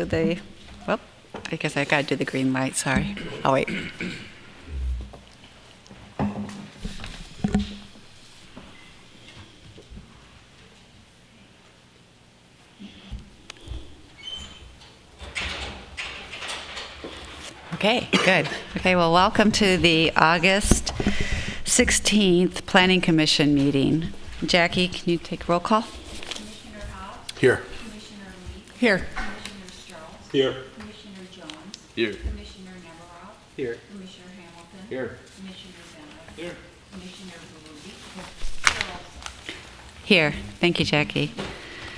to the, well, I guess I gotta do the green light, sorry. I'll wait. Okay, good. Okay, well, welcome to the August 16th Planning Commission meeting. Jackie, can you take roll call? Commissioner Hobbs? Here. Commissioner Lee? Here. Commissioner Strauss? Here. Commissioner Jones? Here. Commissioner Neverov? Here. Commissioner Hamilton? Here. Commissioner Bennett? Here. Commissioner Berube? Here. Thank you, Jackie.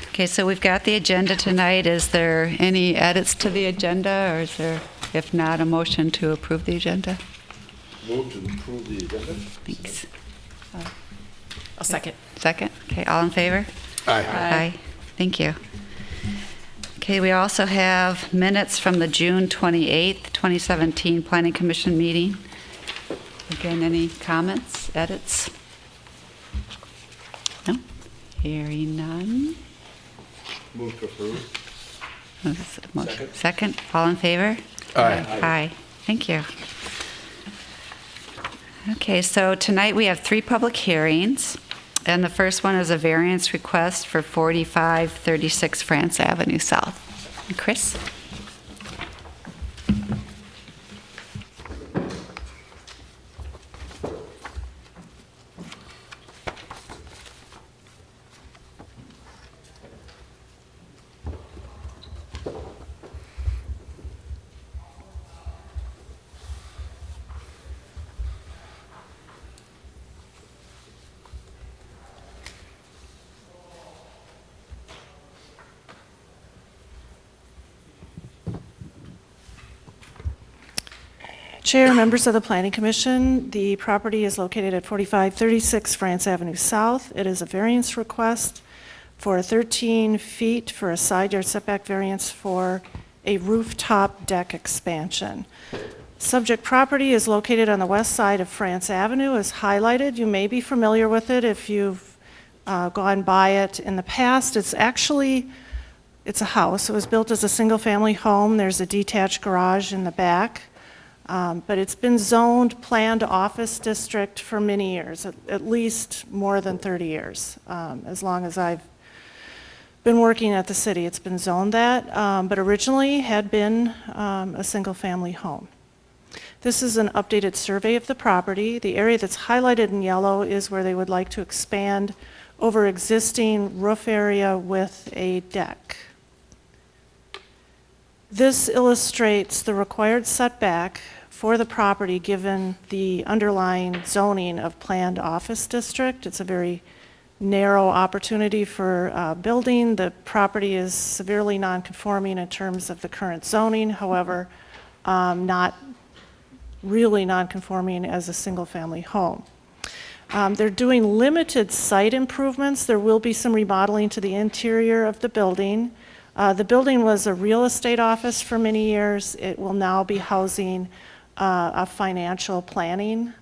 Okay, so we've got the agenda tonight. Is there any edits to the agenda, or is there, if not, a motion to approve the agenda? Move to approve the agenda. Thanks. I'll second. Second? Okay, all in favor? Aye. Aye. Thank you. Okay, we also have minutes from the June 28th, 2017 Planning Commission meeting. Again, any comments, edits? No? Hearing none. Move to approve. Second, all in favor? Aye. Aye. Thank you. Okay, so tonight we have 3 public hearings, and the first one is a variance request for 4536 France Avenue South. Chris? Chair, members of the Planning Commission, the property is located at 4536 France Avenue South. It is a variance request for 13 feet for a side yard setback variance for a rooftop deck expansion. Subject property is located on the west side of France Avenue, as highlighted. You may be familiar with it if you've gone by it in the past. It's a house. It was built as a single-family home. There's a detached garage in the back. But it's been zoned planned office district for many years, at least more than 30 years. As long as I've been working at the city, it's been zoned that, but originally had been a single-family home. This is an updated survey of the property. The area that's highlighted in yellow is where they would like to expand over existing roof area with a deck. This illustrates the required setback for the property given the underlying zoning of planned office district. It's a very narrow opportunity for building. The property is severely non-conforming in terms of the current zoning, however, not really non-conforming as a single-family home. They're doing limited site improvements. There will be some remodeling to the interior of the building. The building was a real estate office for many years. It will now be housing a financial planning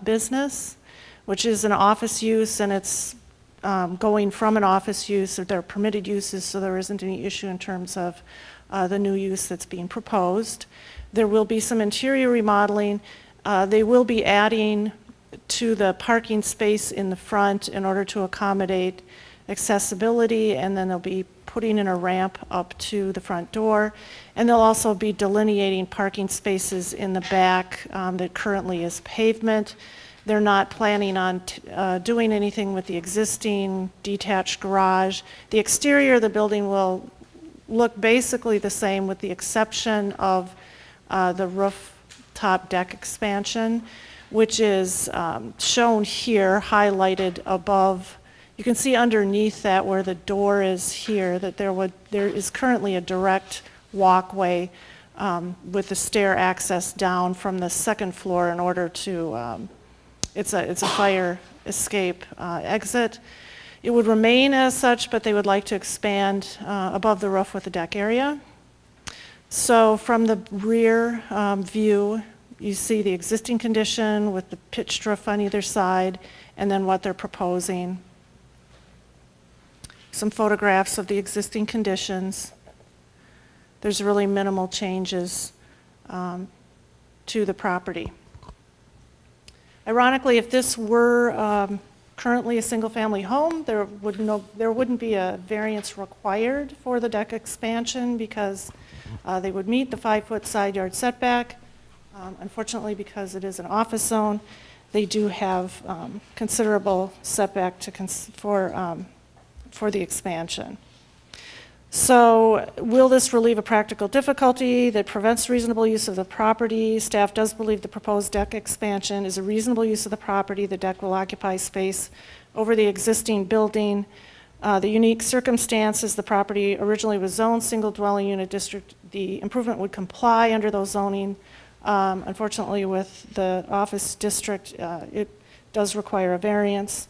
business, which is an office use, and it's going from an office use. There are permitted uses, so there isn't any issue in terms of the new use that's being proposed. There will be some interior remodeling. They will be adding to the parking space in the front in order to accommodate accessibility, and then they'll be putting in a ramp up to the front door, and they'll also be delineating parking spaces in the back that currently is pavement. They're not planning on doing anything with the existing detached garage. The exterior of the building will look basically the same with the exception of the rooftop deck expansion, which is shown here, highlighted above. You can see underneath that where the door is here that there is currently a direct walkway with the stair access down from the second floor in order to, it's a fire escape exit. It would remain as such, but they would like to expand above the roof with a deck area. So from the rear view, you see the existing condition with the pitched roof on either side, and then what they're proposing. Some photographs of the existing conditions. there's really minimal changes to the property. Ironically, if this were currently a single-family home, there wouldn't be a variance required for the deck expansion because they would meet the 5-foot side yard setback. Unfortunately, because it is an office zone, they do have considerable setback for the expansion. So will this relieve a practical difficulty that prevents reasonable use of the property? Staff does believe the proposed deck expansion is a reasonable use of the property. The deck will occupy space over the existing building. The unique circumstance is the property originally was zoned single dwelling unit district. The improvement would comply under those zoning. Unfortunately, with the office district, it does require a variance.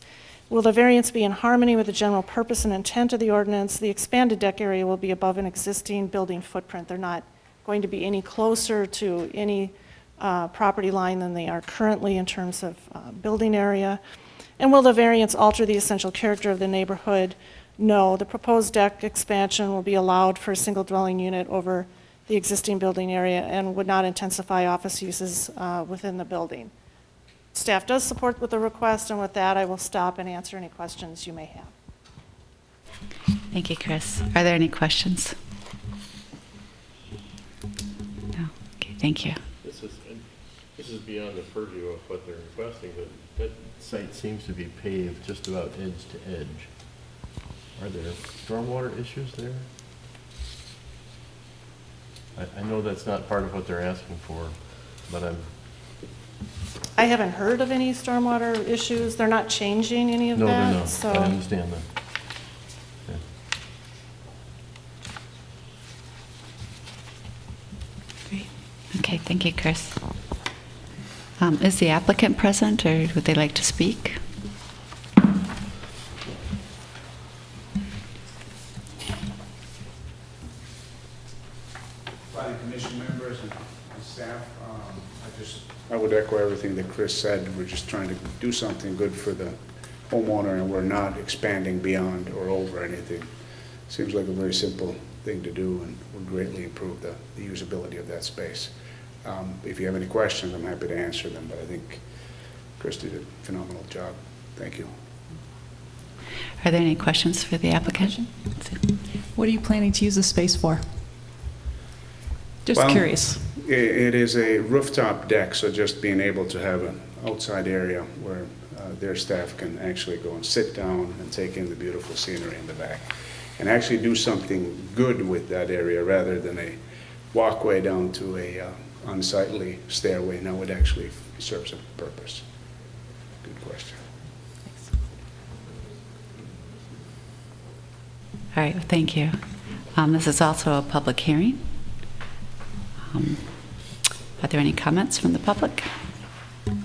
Will the variance be in harmony with the general purpose and intent of the ordinance? The expanded deck area will be above an existing building footprint. They're not going to be any closer to any property line than they are currently in terms of building area. And will the variance alter the essential character of the neighborhood? No. The proposed deck expansion will be allowed for a single dwelling unit over the existing building area and would not intensify office uses within the building. Staff does support with the request, and with that, I will stop and answer any questions you may have. Thank you, Chris. Are there any questions? No? Okay, thank you. This is beyond the purview of what they're requesting, but that site seems to be paved just about edge to edge. Are there stormwater issues there? I know that's not part of what they're asking for, but I haven't heard of any stormwater issues. They're not changing any of no, that. they're not. So. I understand that. Okay. Great. Okay, thank you, Chris. Is the applicant present, or would they like to speak? By the commission members and staff, I would echo everything that Chris said. We're just trying to do something good for the homeowner, and we're not expanding beyond or over anything. Seems like a very simple thing to do and would greatly improve the usability of that space. If you have any questions, I'm happy to answer them, but I think Chris did a phenomenal job. Thank you. Are there any questions for the applicant? What are you planning to use the space for? Just Well, curious. It is a rooftop deck, so just being able to have an outside area where their staff can actually go and sit down and take in the beautiful scenery in the back and actually do something good with that area rather than a walkway down to a unsightly stairway. Now it actually serves a purpose. Good question. All right, well, thank you. This is also a public hearing. Are there any comments from the public? Okay,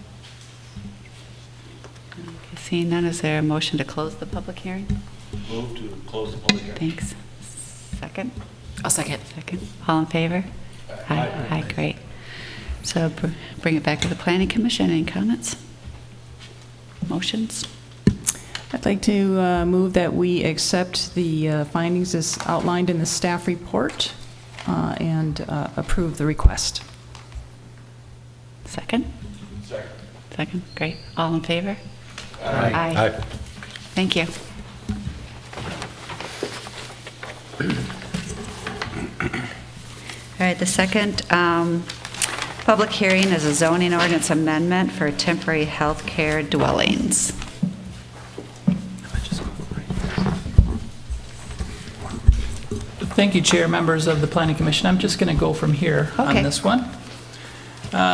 seeing none, is there a motion to close the public hearing? Move to close the public hearing. Thanks. Second? I'll second. Second. All in favor? Aye. Aye, great. So bring it back to the Planning Commission. Any comments? Motions? I'd like to move that we accept the findings as outlined in the staff report and approve the request. Second? Second. Second, great. All in favor? Aye. Aye. Thank you. All right, the second public hearing is a zoning ordinance amendment for temporary health care dwellings. Thank you, Chair, members of the Planning Commission. I'm just going to go from here Okay. on this one.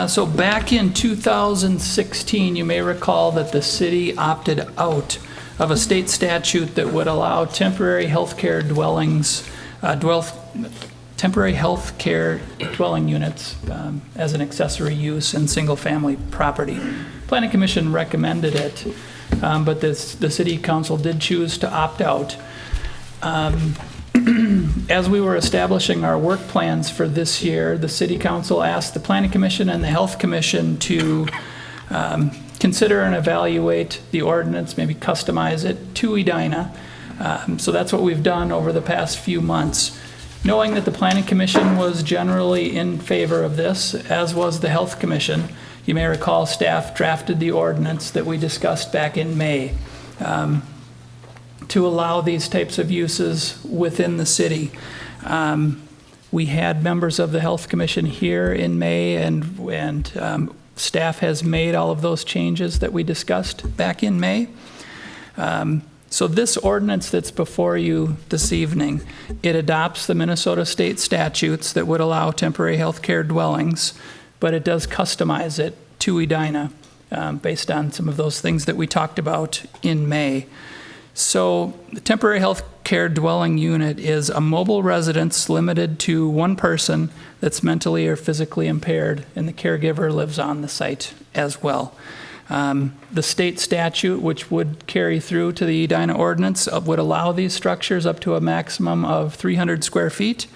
So back in 2016, you may recall that the city opted out of a state statute that would allow temporary health care dwellings, temporary health care dwelling units as an accessory use in single-family property. Planning Commission recommended it, but the city council did choose to opt out. As we were establishing our work plans for this year, the City Council asked the Planning Commission and the Health Commission to consider and evaluate the ordinance, maybe customize it to Edina. So that's what we've done over the past few months. Knowing that the Planning Commission was generally in favor of this, as was the Health Commission, you may recall staff drafted the ordinance that we discussed back in May to allow these types of uses within the city. We had members of the Health Commission here in May, and staff has made all of those changes that we discussed back in May. So this ordinance that's before you this evening, it adopts the Minnesota state statutes that would allow temporary health care dwellings, but it does customize it to Edina based on some of those things that we talked about in May. So the temporary health care dwelling unit is a mobile residence limited to one person that's mentally or physically impaired, and the caregiver lives on the site as well. The state statute, which would carry through to the Edina ordinance, would allow these structures up to a maximum of 300 square feet.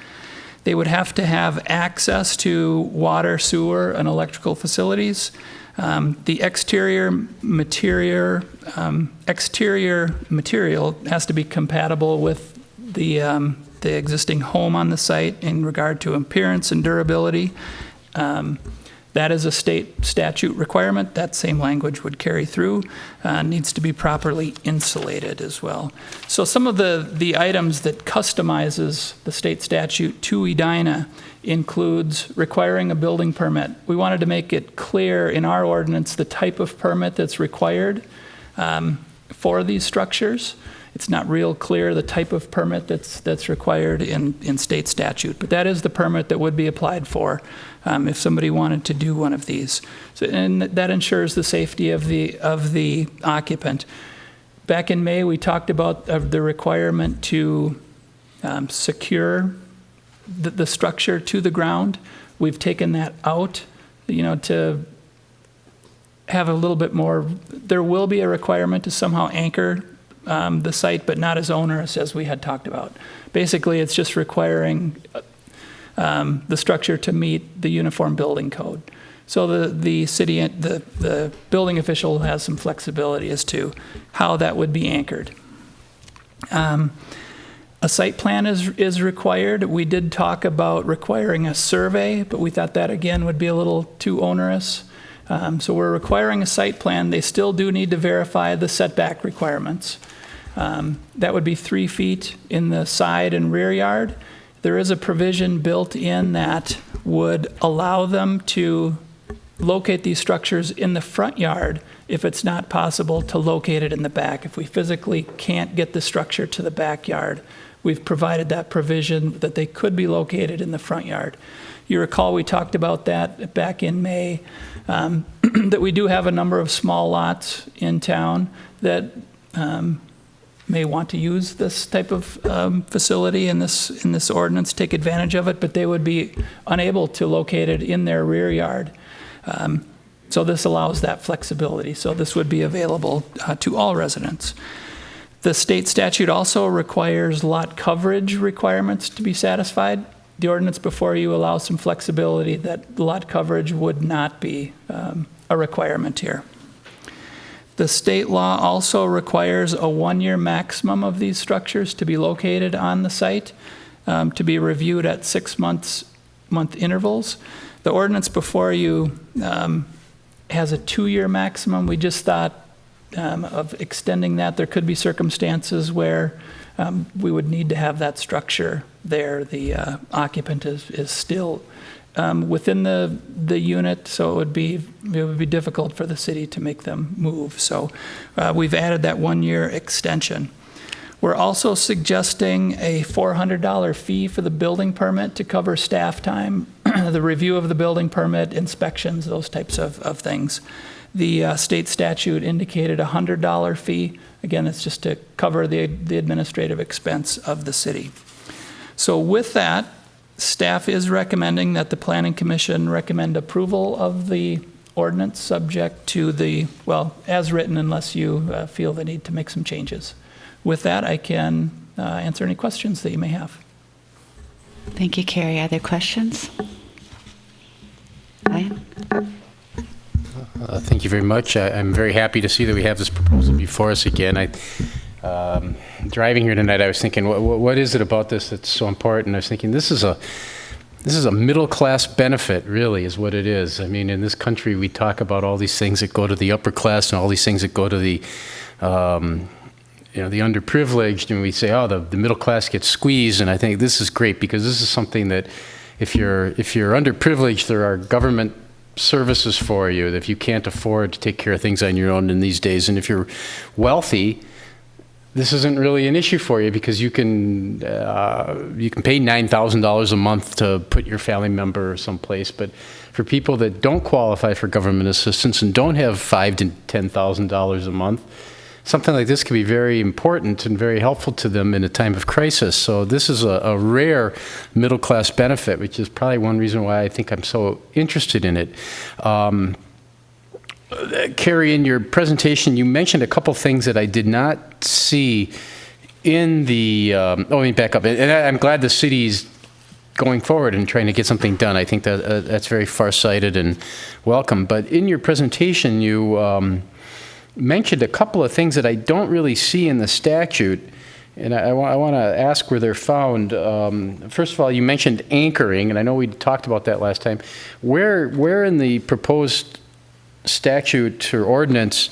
They would have to have access to water, sewer, and electrical facilities. The exterior material has to be compatible with the existing home on the site in regard to appearance and durability. That is a state statute requirement. That same language would carry through. Needs to be properly insulated as well. So some of the items that customizes the state statute to Edina includes requiring a building permit. We wanted to make it clear in our ordinance the type of permit that's required for these structures. It's not real clear the type of permit that's required in state statute, but that is the permit that would be applied for if somebody wanted to do one of these. So, and that ensures the safety of the occupant. Back in May, we talked about the requirement to secure the structure to the ground. We've taken that out, to have a little bit more. There will be a requirement to somehow anchor the site, but not as onerous as we had talked about. Basically, it's just requiring the structure to meet the uniform building code. So the city, the building official has some flexibility as to how that would be anchored. A site plan is required. We did talk about requiring a survey, but we thought that again would be a little too onerous. So we're requiring a site plan. They still do need to verify the setback requirements. That would be 3 feet in the side and rear yard. There is a provision built in that would allow them to locate these structures in the front yard if it's not possible to locate it in the back. If we physically can't get the structure to the backyard, we've provided that provision that they could be located in the front yard. You recall we talked about that back in May, that we do have a number of small lots in town that may want to use this type of facility in this ordinance, take advantage of it, but they would be unable to locate it in their rear yard. So this allows that flexibility. So this would be available to all residents. The state statute also requires lot coverage requirements to be satisfied. The ordinance before you allows some flexibility that lot coverage would not be a requirement here. The state law also requires a 1-year maximum of these structures to be located on the site, to be reviewed at 6-month intervals. The ordinance before you has a 2-year maximum. We just thought of extending that. There could be circumstances where we would need to have that structure there. The occupant is still within the unit, so it would be difficult for the city to make them move. So we've added that 1-year extension. We're also suggesting a $400 fee for the building permit to cover staff time, the review of the building permit, inspections, those types of things. The state statute indicated a $100 fee. Again, it's just to cover the administrative expense of the city. So with that, staff is recommending that the Planning Commission recommend approval of the ordinance subject to as written, unless you feel the need to make some changes. With that, I can answer any questions that you may have. Thank you, Carrie. Other questions? Ryan? Thank you very much. I'm very happy to see that we have this proposal before us again. Driving here tonight, I was thinking, what is it about this that's so important? I was thinking, this is a middle-class benefit, really, is what it is. I mean, in this country, we talk about all these things that go to the upper class and all these things that go to the, the underprivileged, and we say, oh, the middle class gets squeezed. And I think this is great because this is something that, if you're underprivileged, there are government services for you that if you can't afford to take care of things on your own in these days. And if you're wealthy, this isn't really an issue for you because you can pay $9,000 a month to put your family member someplace. But for people that don't qualify for government assistance and don't have $5,000 to $10,000 a month, something like this can be very important and very helpful to them in a time of crisis. So this is a rare middle-class benefit, which is probably one reason why I think I'm so interested in it. Carrie, in your presentation, you mentioned a couple things that I did not see in the, let me back up. And I'm glad the city's going forward and trying to get something done. I think that that's very far-sighted and welcome. But in your presentation, you mentioned a couple of things that I don't really see in the statute, and I want to ask where they're found. First of all, you mentioned anchoring, and I know we talked about that last time. Where in the proposed statute or ordinance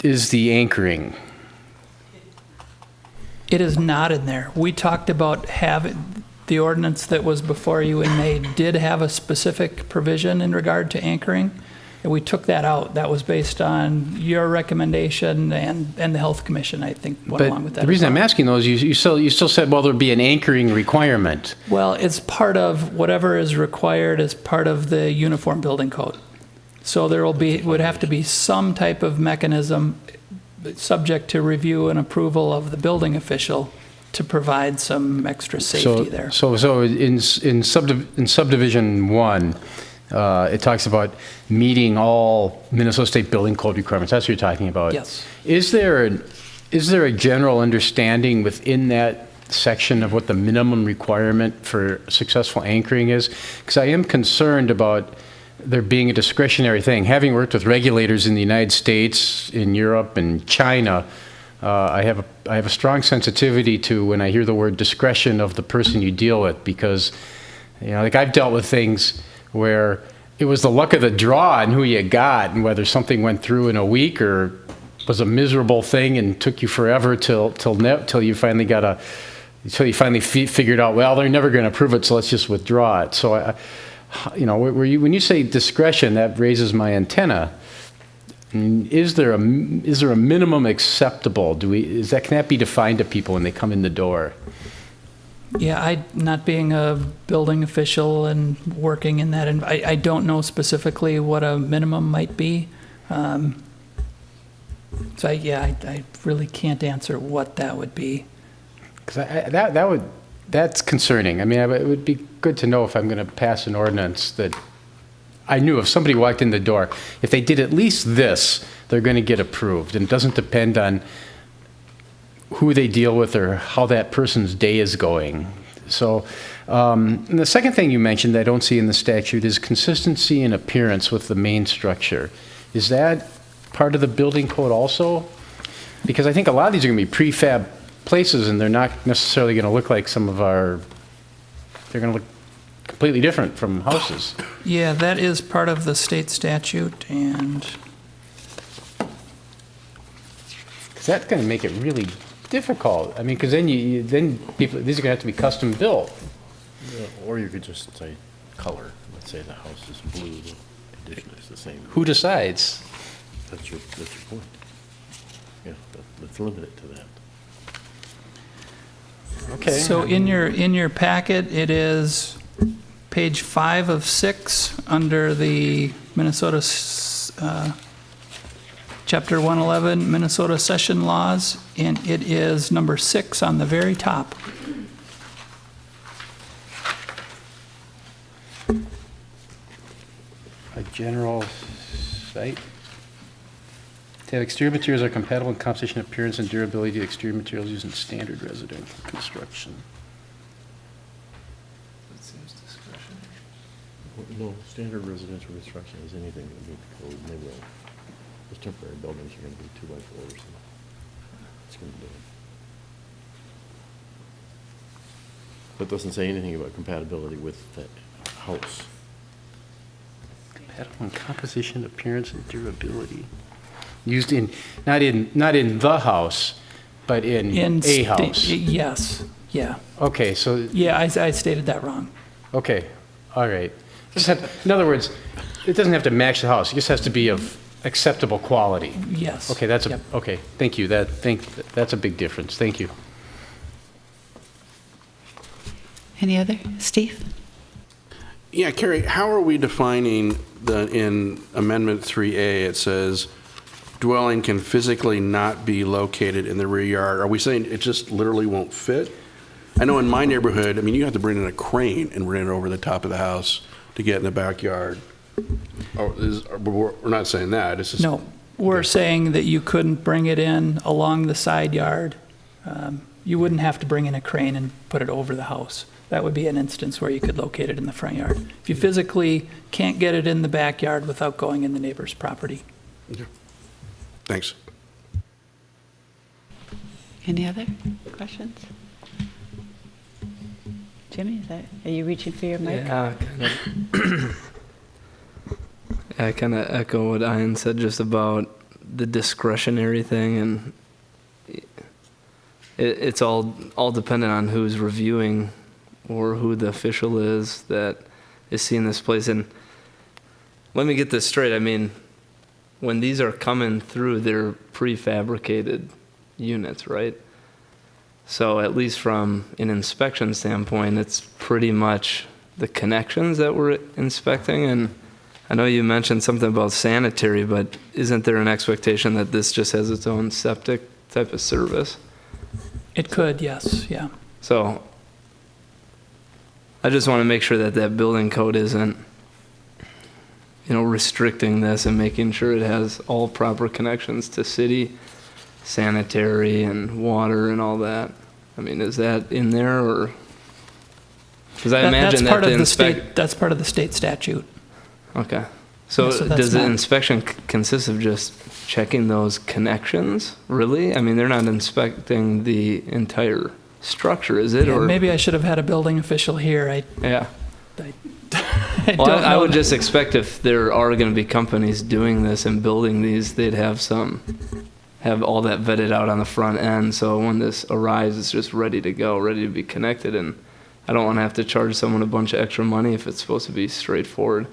is the anchoring? It is not in there. We talked about having, the ordinance that was before you in May did have a specific provision in regard to anchoring, and we took that out. That was based on your recommendation and the Health Commission, I think, went along with that. The reason I'm asking those, you still said, well, there'd be an anchoring requirement. Well, it's part of whatever is required as part of the Uniform Building Code. So there would have to be some type of mechanism subject to review and approval of the building official to provide some extra safety there. So in subdivision 1, it talks about meeting all Minnesota State Building Code requirements. That's what you're talking about. Yes. Is there a general understanding within that section of what the minimum requirement for successful anchoring is? Because I am concerned about there being a discretionary thing. Having worked with regulators in the United States, in Europe, and China, I have a strong sensitivity to when I hear the word discretion of the person you deal with, because like I've dealt with things where it was the luck of the draw and who you got, and whether something went through in a week or was a miserable thing and took you forever till you finally figured out, well, they're never going to approve it, so let's just withdraw it. So when you say discretion, that raises my antenna. Is there a minimum acceptable? Can that be defined to people when they come in the door? Yeah, not being a building official and working in that, and I don't know specifically what a minimum might be. I really can't answer what that would be. Because that's concerning. I mean, it would be good to know if I'm going to pass an ordinance that I knew if somebody walked in the door, if they did at least this, they're going to get approved. And it doesn't depend on who they deal with or how that person's day is going. So, and the second thing you mentioned that I don't see in the statute is consistency in appearance with the main structure. Is that part of the building code also? Because I think a lot of these are going to be prefab places, and they're not necessarily going to look like they're going to look completely different from houses. Yeah, that is part of the state statute, and Because that's going to make it really difficult. I mean, because then these are going to have to be custom built. Yeah, or you could just say color. Let's say the house is blue, the addition is the same. Who decides? That's your point. Yeah, let's limit it to that. Okay. so in your packet, it is page 5 of 6 under the Minnesota Chapter 111 Minnesota Session Laws, and it is number 6 on the very top. A general site. To have exterior materials are compatible in composition, appearance, and durability to exterior materials used in standard residential construction. That seems discretionary. No, standard residential construction is anything that meets the code, and they will. Those temporary buildings are going to be 2x4s. it's going to do. But it doesn't say anything about compatibility with the house. Compatible in composition, appearance, and durability. Used in, not in the house, but in a house. Yes, yeah. Okay, so, Yeah, I stated that wrong. okay, all right. In other words, it doesn't have to match the house, it just has to be of acceptable quality. Yes. Okay, Yep. okay, thank you, that's a big difference, thank you. Any other? Steve? Yeah, Carrie, how are we defining in Amendment 3A, it says dwelling can physically not be located in the rear yard? Are we saying it just literally won't fit? I know in my neighborhood, I mean, you have to bring in a crane and bring it over the top of the house to get in the backyard. We're not saying that, it's just. No, we're saying that you couldn't bring it in along the side yard. You wouldn't have to bring in a crane and put it over the house. That would be an instance where you could locate it in the front yard. If you physically can't get it in the backyard without going in the neighbor's property. Okay. Thanks. Any other questions? Jimmy, are you reaching for your mic? Yeah, I kind of echo what Ian said just about the discretionary thing, and it's all dependent on who's reviewing or who the official is that is seeing this place. And let me get this straight. I mean, when these are coming through, they're prefabricated units, right? So at least from an inspection standpoint, it's pretty much the connections that we're inspecting. And I know you mentioned something about sanitary, but isn't there an expectation that this just has its own septic type of service? It could, yes, yeah. So I just want to make sure that that building code isn't, restricting this and making sure it has all proper connections to city, sanitary, and water and all that. I mean, is that in there, or? Because I imagine that that's part of the state statute. Okay. So, Yeah, so that's does the not- inspection consist of just checking those connections? Really? I mean, they're not inspecting the entire structure, is it? Yeah, Or maybe I should have had a building official here. yeah. I Well, don't I know would that. just expect if there are going to be companies doing this and building these, they'd have all that vetted out on the front end. So when this arrives, it's just ready to go, ready to be connected. And I don't want to have to charge someone a bunch of extra money if it's supposed to be straightforward.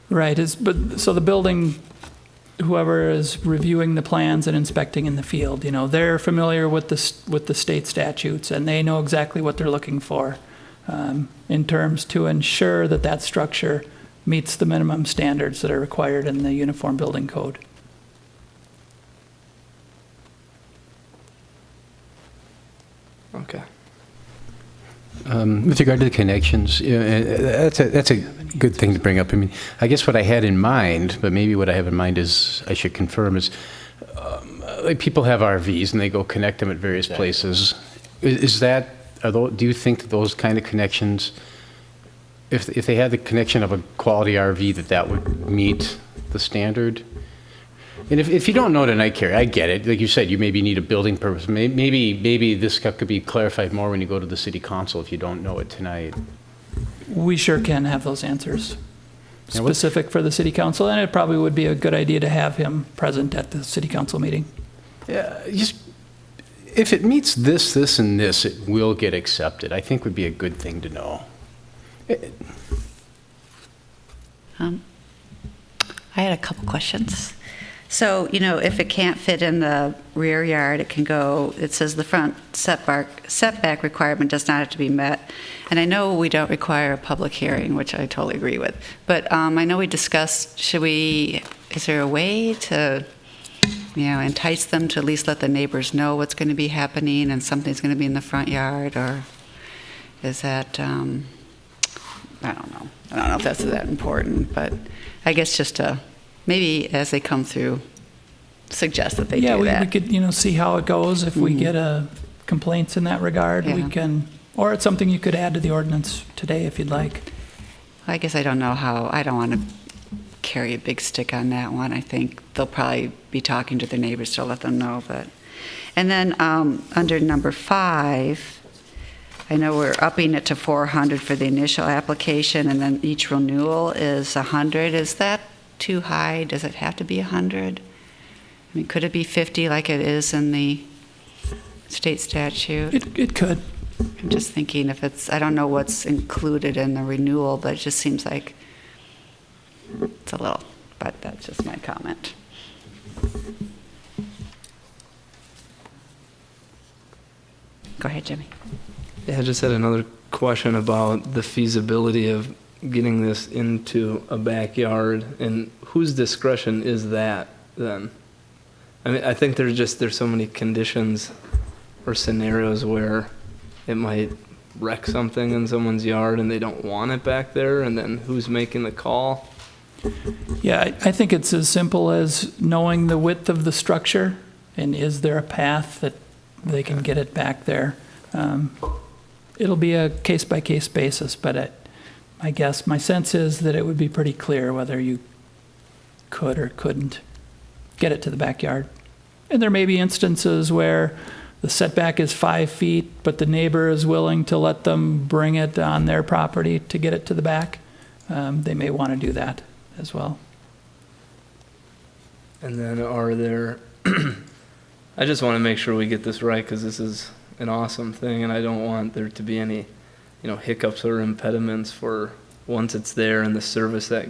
Right, so the building, whoever is reviewing the plans and inspecting in the field, they're familiar with the state statutes, and they know exactly what they're looking for in terms to ensure that that structure meets the minimum standards that are required in the Uniform Building Code. Okay. With regard to the connections, that's a good thing to bring up. I mean, I guess what I had in mind, but maybe what I have in mind is, I should confirm, is like people have RVs and they go connect them at various places. Do you think that those kind of connections, if they had the connection of a quality RV, that would meet the standard? And if you don't know tonight, Carrie, I get it. Like you said, you maybe need a building purpose. Maybe this could be clarified more when you go to the city council if you don't know it tonight. We sure can have those answers Yeah, what- specific for the city council, and it probably would be a good idea to have him present at the city council meeting. Yeah, just, if it meets this, and this, it will get accepted, I think would be a good thing to know. I had a couple questions. So, if it can't fit in the rear yard, it says the front setback requirement does not have to be met. And I know we don't require a public hearing, which I totally agree with. But I know we discussed, is there a way to, entice them to at least let the neighbors know what's going to be happening and something's going to be in the front yard? Or is that, I don't know. I don't know if that's that important, but I guess just to, maybe as they come through, suggest that they do that. Yeah, we could, see how it goes. If we get complaints in that regard, we Yeah. can, or it's something you could add to the ordinance today if you'd like. I guess I don't know how, I don't want to carry a big stick on that one. I think they'll probably be talking to their neighbors to let them know, but And then under number 5, I know we're upping it to 400 for the initial application, and then each renewal is 100. Is that too high? Does it have to be 100? I mean, could it be 50 like it is in the state statute? It could. I'm just thinking if it's, I don't know what's included in the renewal, but it just seems like it's a little, but that's just my comment. Go ahead, Jimmy. Yeah, I just had another question about the feasibility of getting this into a backyard, and whose discretion is that then? I mean, I think there's so many conditions or scenarios where it might wreck something in someone's yard and they don't want it back there, and then who's making the call? Yeah, I think it's as simple as knowing the width of the structure, and is there a path that they can get it back there. It'll be a case-by-case basis, but my sense is that it would be pretty clear whether you could or couldn't get it to the backyard. And there may be instances where the setback is 5 feet, but the neighbor is willing to let them bring it on their property to get it to the back. They may want to do that as well. And then are there, I just want to make sure we get this right, because this is an awesome thing, and I don't want there to be any, hiccups or impediments for once it's there and the service that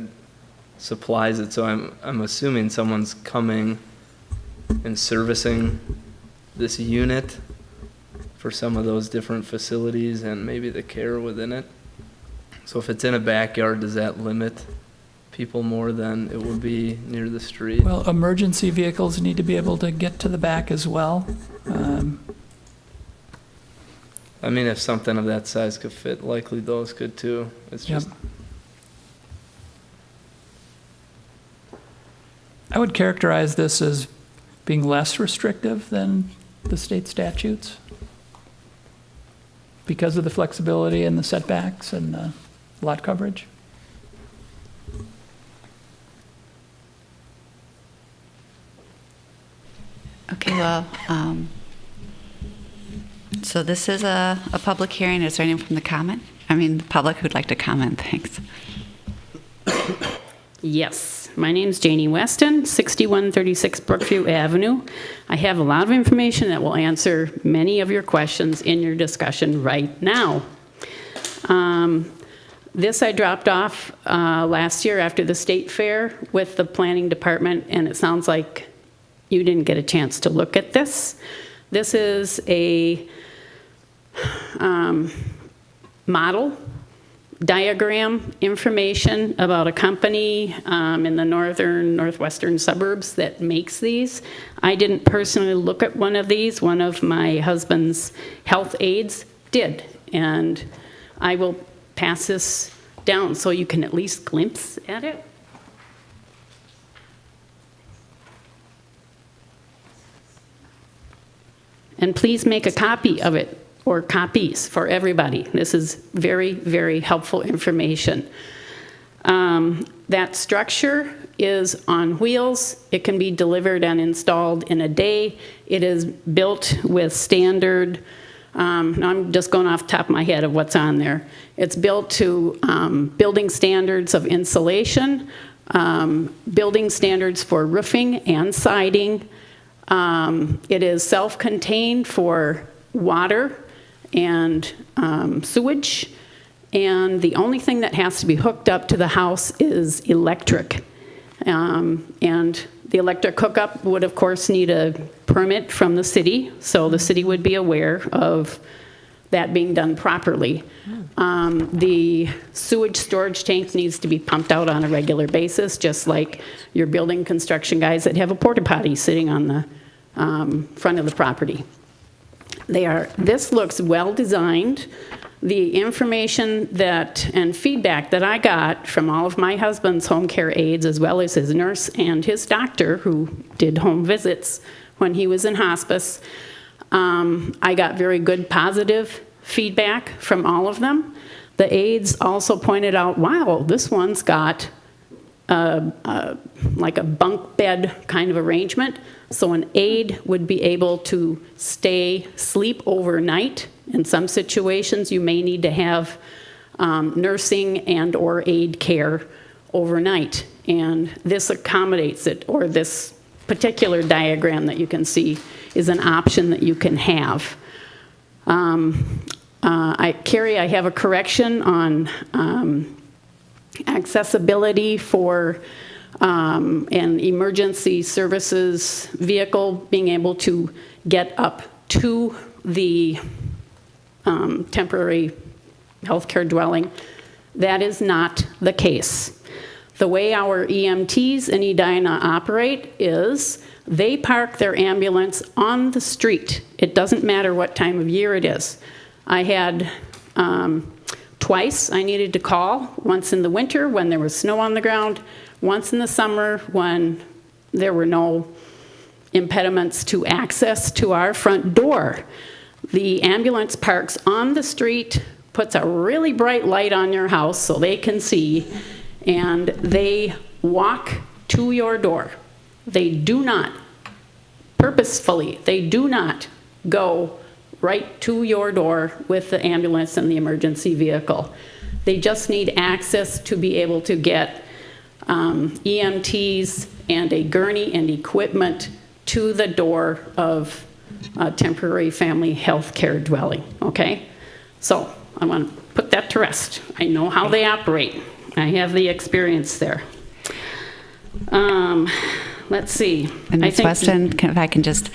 supplies it. So I'm assuming someone's coming and servicing this unit for some of those different facilities and maybe the care within it. So if it's in a backyard, does that limit people more than it would be near the street? Well, emergency vehicles need to be able to get to the back as well. I mean, if something of that size could fit, likely those could too. It's just, I would characterize this as being less restrictive than the state statutes because of the flexibility and the setbacks and the lot coverage. Okay, well, so this is a public hearing. Is there anyone from the public who'd like to comment? Thanks. Yes, my name's Janie Weston, 6136 Brookview Avenue. I have a lot of information that will answer many of your questions in your discussion right now. This I dropped off last year after the state fair with the planning department, and it sounds like you didn't get a chance to look at this. This is a model diagram information about a company in the northwestern suburbs that makes these. I didn't personally look at one of these. One of my husband's health aides did, and I will pass this down so you can at least glimpse at it. And please make a copy of it, or copies for everybody. This is very, very helpful information. That structure is on wheels. It can be delivered and installed in a day. It is built with standard, I'm just going off the top of my head of what's on there. It's built to building standards of insulation, building standards for roofing and siding. It is self-contained for water and sewage, and the only thing that has to be hooked up to the house is electric. And the electric hookup would, of course, need a permit from the city, so the city would be aware of that being done properly. The sewage storage tank needs to be pumped out on a regular basis, just like your building construction guys that have a porta potty sitting on the front of the property. This looks well designed. The information and feedback that I got from all of my husband's home care aides, as well as his nurse and his doctor, who did home visits when he was in hospice, I got very good positive feedback from all of them. The aides also pointed out, wow, this one's got like a bunk bed kind of arrangement. So an aide would be able to sleep overnight. In some situations, you may need to have nursing and or aide care overnight. And this accommodates it, or this particular diagram that you can see is an option that you can have. Carrie, I have a correction on accessibility for an emergency services vehicle being able to get up to the temporary healthcare dwelling. That is not the case. The way our EMTs in Edina operate is they park their ambulance on the street. It doesn't matter what time of year it is. I had twice I needed to call, once in the winter when there was snow on the ground, once in the summer when there were no impediments to access to our front door. The ambulance parks on the street, puts a really bright light on your house so they can see, and they walk to your door. They do not, purposefully, they do not go right to your door with the ambulance and the emergency vehicle. They just need access to be able to get EMTs and a gurney and equipment to the door of a temporary family health care dwelling, okay? So I want to put that to rest. I know how they operate. I have the experience there. Let's see. And Ms. Weston, if I can just,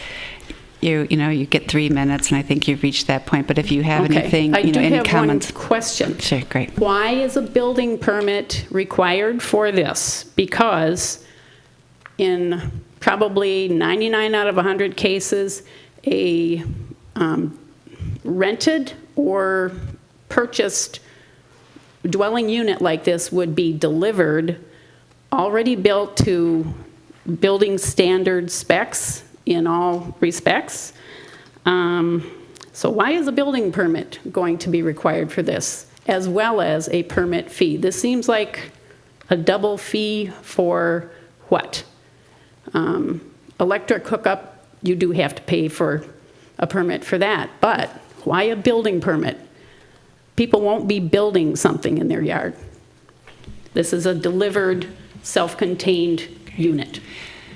you get 3 minutes, and I think you've reached that point. But if you have anything, I do any have comments? one question. Sure, great. Why is a building permit required for this? Because in probably 99 out of 100 cases, a rented or purchased dwelling unit like this would be delivered, already built to building standard specs in all respects. So why is a building permit going to be required for this, as well as a permit fee? This seems like a double fee for what? Electric hookup, you do have to pay for a permit for that, but why a building permit? People won't be building something in their yard. This is a delivered, self-contained unit.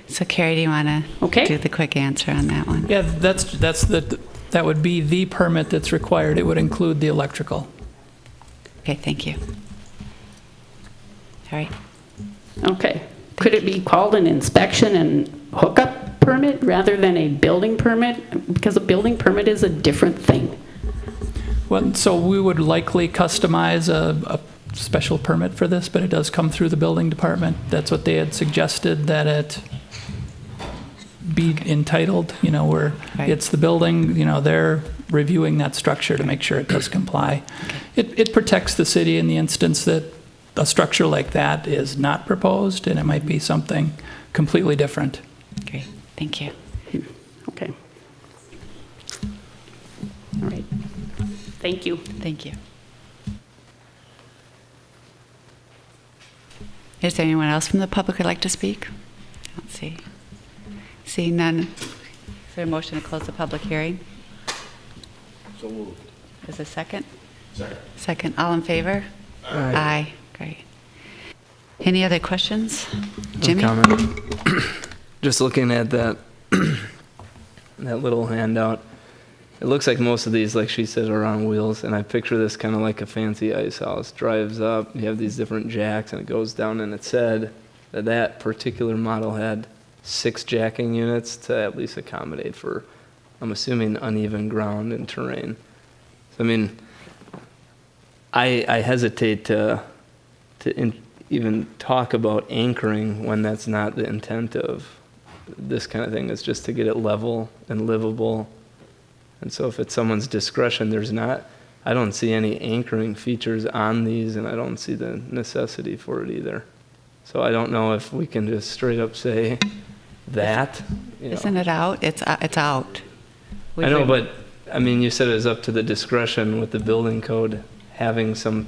So Carrie, do you want to do the quick answer on that one? Yeah, that would be the permit that's required. It would include the electrical. Okay, thank you. All right. Okay. Could it be called an inspection and hookup permit rather than a building permit? Because a building permit is a different thing. Well, so we would likely customize a special permit for this, but it does come through the building department. That's what they had suggested, that it be entitled, where it's the building, they're reviewing that structure to make sure it does comply. It protects the city in the instance that a structure like that is not proposed, and it might be something completely different. Great, thank you. Okay. All right. Thank you. Thank you. Is there anyone else from the public who'd like to speak? I don't see. Seeing none, is there a motion to close the public hearing? So moved. Is there a second? Second. Second. All in favor? Aye. Great. Any other questions? Jimmy? Comment. Just looking at that that little handout, it looks like most of these, like she said, are on wheels, and I picture this kind of like a fancy ice house. Drives up, you have these different jacks, and it goes down, and it said that that particular model had 6 jacking units to at least accommodate for, I'm assuming, uneven ground and terrain. So, I mean, I hesitate to even talk about anchoring when that's not the intent of this kind of thing. It's just to get it level and livable. And so if it's someone's discretion, I don't see any anchoring features on these, and I don't see the necessity for it either. So I don't know if we can just straight up say that. Isn't it out? It's out. I know, but I mean, you said it was up to the discretion with the building code having some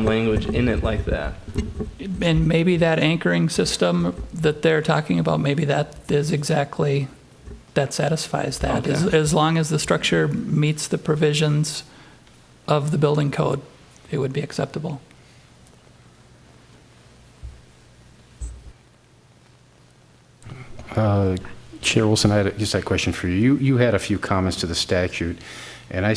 language in it like that. And maybe that anchoring system that they're talking about, maybe that is exactly, that satisfies that. Okay. As long as the structure meets the provisions of the building code, it would be acceptable. Chair Wilson, I had just that question for you. You had a few comments to the statute, and I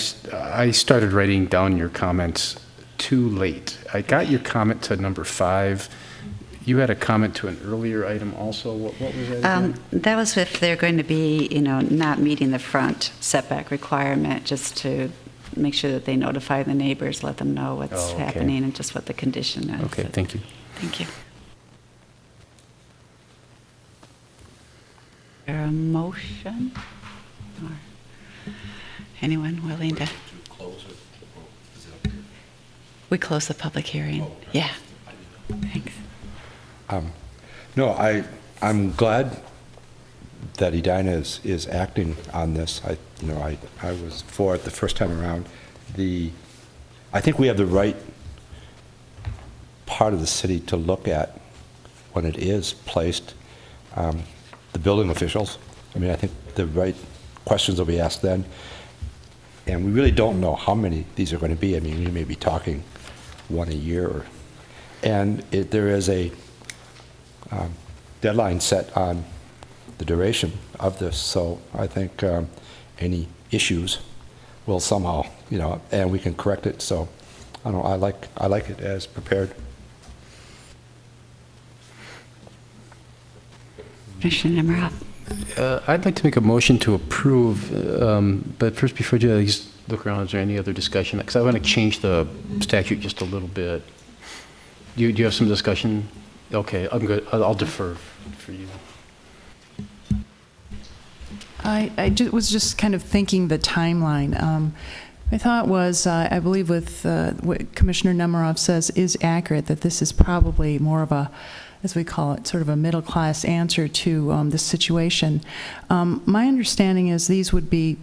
started writing down your comments too late. I got your comment to number 5. You had a comment to an earlier item also. What was that again? That was if they're going to be, not meeting the front setback requirement, just to make sure that they notify the neighbors, let them know what's Oh, okay. happening and just what the condition is. Okay, thank you. Thank you. Is there a motion? Or anyone willing to? We close the public hearing. Yeah. Thanks. No, I'm glad that Edina is acting on this. I was for it the first time around. I think we have the right part of the city to look at when it is placed. The building officials. I mean, I think the right questions will be asked then. And we really don't know how many these are going to be. I mean, we may be talking one a year. And there is a deadline set on the duration of this. So I think any issues will somehow, and we can correct it. So I don't know, I like it as prepared. Commissioner Nemiroff. I'd like to make a motion to approve, but first, before I do that, just look around, is there any other discussion? Because I want to change the statute just a little bit. Do you have some discussion? Okay, I'm good. I'll defer for you. I was just kind of thinking the timeline. My thought was, I believe with what Commissioner Nemiroff says is accurate, that this is probably more of a, as we call it, sort of a middle-class answer to this situation. My understanding is these would be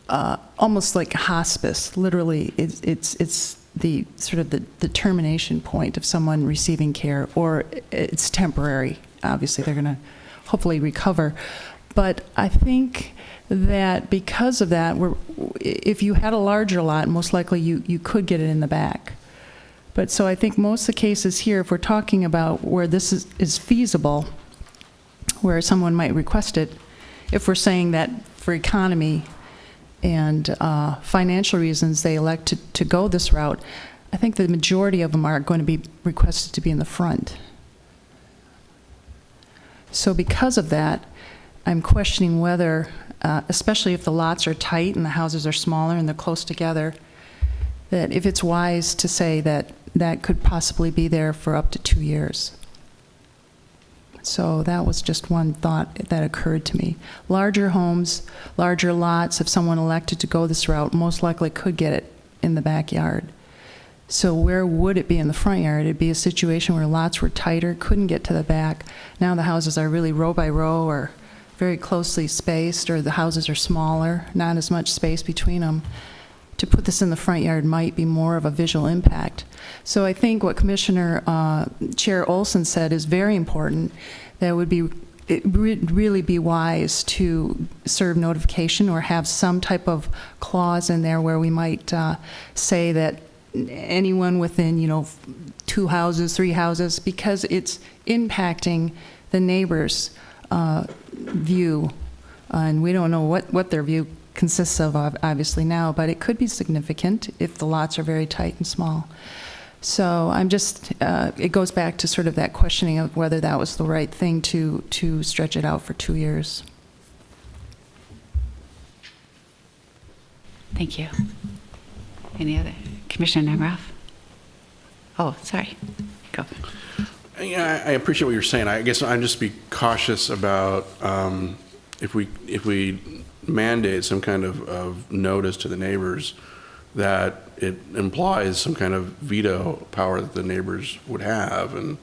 almost like hospice. Literally, it's the sort of the termination point of someone receiving care, or it's temporary. Obviously, they're going to hopefully recover. But I think that because of that, if you had a larger lot, most likely you could get it in the back. But so I think most of the cases here, if we're talking about where this is feasible, where someone might request it, if we're saying that for economy and financial reasons they elect to go this route, I think the majority of them are going to be requested to be in the front. So because of that, I'm questioning whether, especially if the lots are tight and the houses are smaller and they're close together, that if it's wise to say that that could possibly be there for up to 2 years. So that was just one thought that occurred to me. Larger homes, larger lots, if someone elected to go this route, most likely could get it in the backyard. So where would it be in the front yard? It'd be a situation where lots were tighter, couldn't get to the back. Now the houses are really row by row or very closely spaced, or the houses are smaller, not as much space between them. To put this in the front yard might be more of a visual impact. So I think what Commissioner Chair Olson said is very important. That would be, it would really be wise to serve notification or have some type of clause in there where we might say that anyone within, 2 houses, 3 houses, because it's impacting the neighbor's view, and we don't know what their view consists of obviously now, but it could be significant if the lots are very tight and small. So I'm just, it goes back to sort of that questioning of whether that was the right thing to stretch it out for 2 years. Thank you. Any other? Commissioner Nemiroff? Oh, sorry. Go. Yeah, I appreciate what you're saying. I guess I'm just be cautious about if we mandate some kind of notice to the neighbors, that it implies some kind of veto power that the neighbors would have, and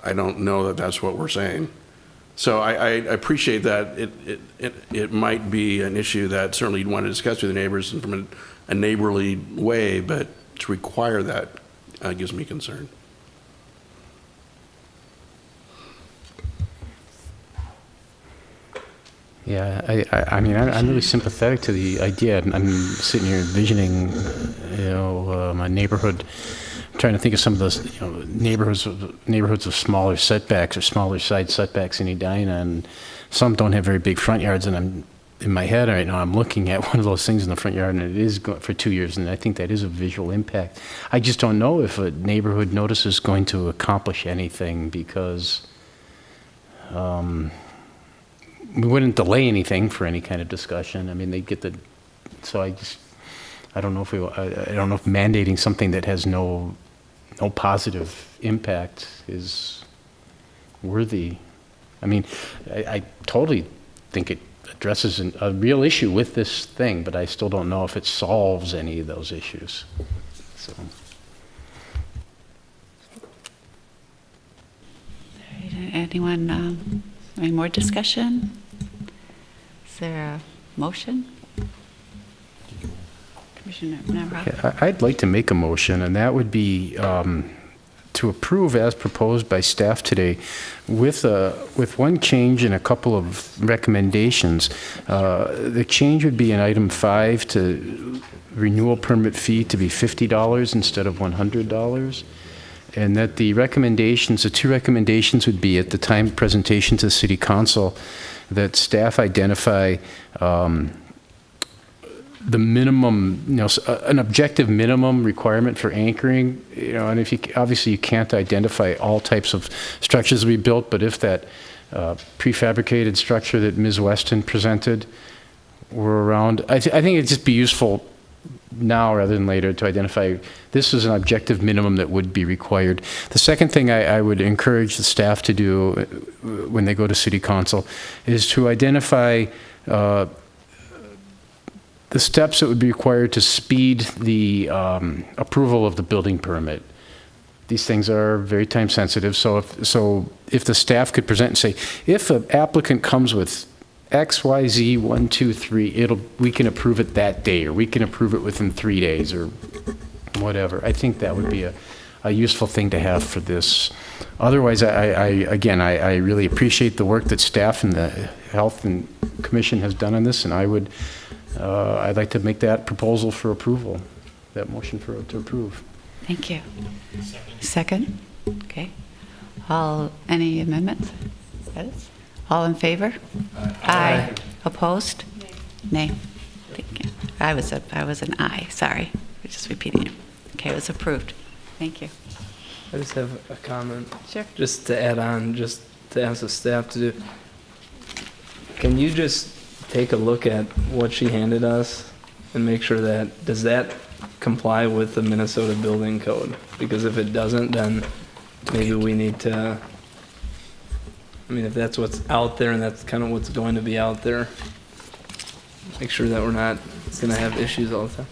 I don't know that that's what we're saying. So I appreciate that it might be an issue that certainly you'd want to discuss with the neighbors, and from a neighborly way, but to require that gives me concern. Yeah, I mean, I'm really sympathetic to the idea. I'm sitting here envisioning, my neighborhood, trying to think of some of those, neighborhoods of smaller setbacks or smaller side setbacks in Edina, and some don't have very big front yards, and I'm, in my head right now, I'm looking at one of those things in the front yard, and it is for 2 years, and I think that is a visual impact. I just don't know if a neighborhood notice is going to accomplish anything, because we wouldn't delay anything for any kind of discussion. I mean, they get the, so I don't know if I don't know if mandating something that has no positive impact is worthy. I mean, I totally think it addresses a real issue with this thing, but I still don't know if it solves any of those issues. So. Anyone, any more discussion? Is there a motion? Commissioner Navarro? Yeah, I'd like to make a motion, and that would be to approve as proposed by staff today with one change and a couple of recommendations. The change would be in item 5 to renewal permit fee to be $50 instead of $100. And that the recommendations, the 2 recommendations would be at the time of presentation to the City Council, that staff identify the minimum, an objective minimum requirement for anchoring, and if obviously you can't identify all types of structures to be built, but if that prefabricated structure that Ms. Weston presented were around, I think it'd just be useful now rather than later to identify this is an objective minimum that would be required. The second thing I would encourage the staff to do when they go to City Council is to identify the steps that would be required to speed the approval of the building permit. These things are very time sensitive, so if the staff could present and say, if an applicant comes with X, Y, Z, 1, 2, 3, we can approve it that day, or we can approve it within 3 days, or whatever. I think that would be a useful thing to have for this. Otherwise, I really appreciate the work that staff and the Health and Commission has done on this, and I'd like to make that proposal for approval, that motion to approve. Thank you. Second? Okay. Any amendments? Edits? All in favor? Aye. Opposed? Nay. Thank you. I was an aye, sorry. We're just repeating it. Okay, it was approved. Thank you. I just have a comment. Sure. Just to add on, just to ask the staff to do. Can you just take a look at what she handed us and make sure does that comply with the Minnesota Building Code? Because if it doesn't, then maybe we need to, if that's what's out there and that's kind of what's going to be out there, make sure that we're not going to have issues all the time.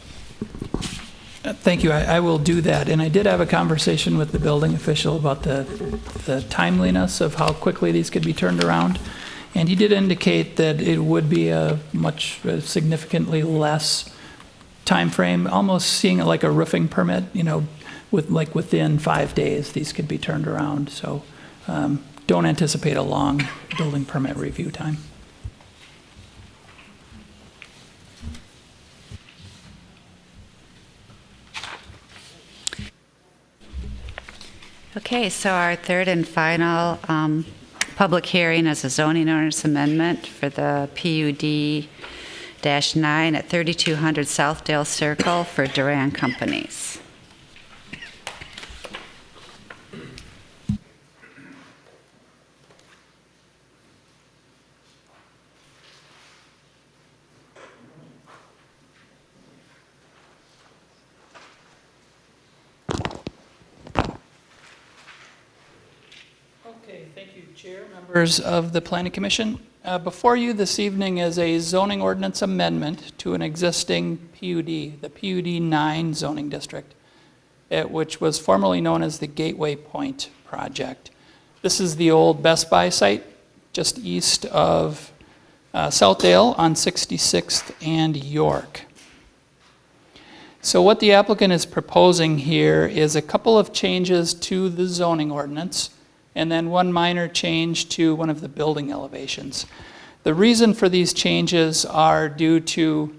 Thank you. I will do that. And I did have a conversation with the building official about the timeliness of how quickly these could be turned around. And he did indicate that it would be a significantly less time frame, almost seeing it like a roofing permit, within 5 days these could be turned around. So don't anticipate a long building permit review time. Okay, so our third and final public hearing is a zoning ordinance amendment for the PUD-9 at 3200 Southdale Circle for Duran Companies. Okay, thank you, Chair, members of the Planning Commission. Before you this evening is a zoning ordinance amendment to an existing PUD, the PUD-9 zoning district, which was formerly known as the Gateway Point Project. This is the old Best Buy site just east of Southdale on 66th and York. So what the applicant is proposing here is a couple of changes to the zoning ordinance, and then one minor change to one of the building elevations. The reason for these changes are due to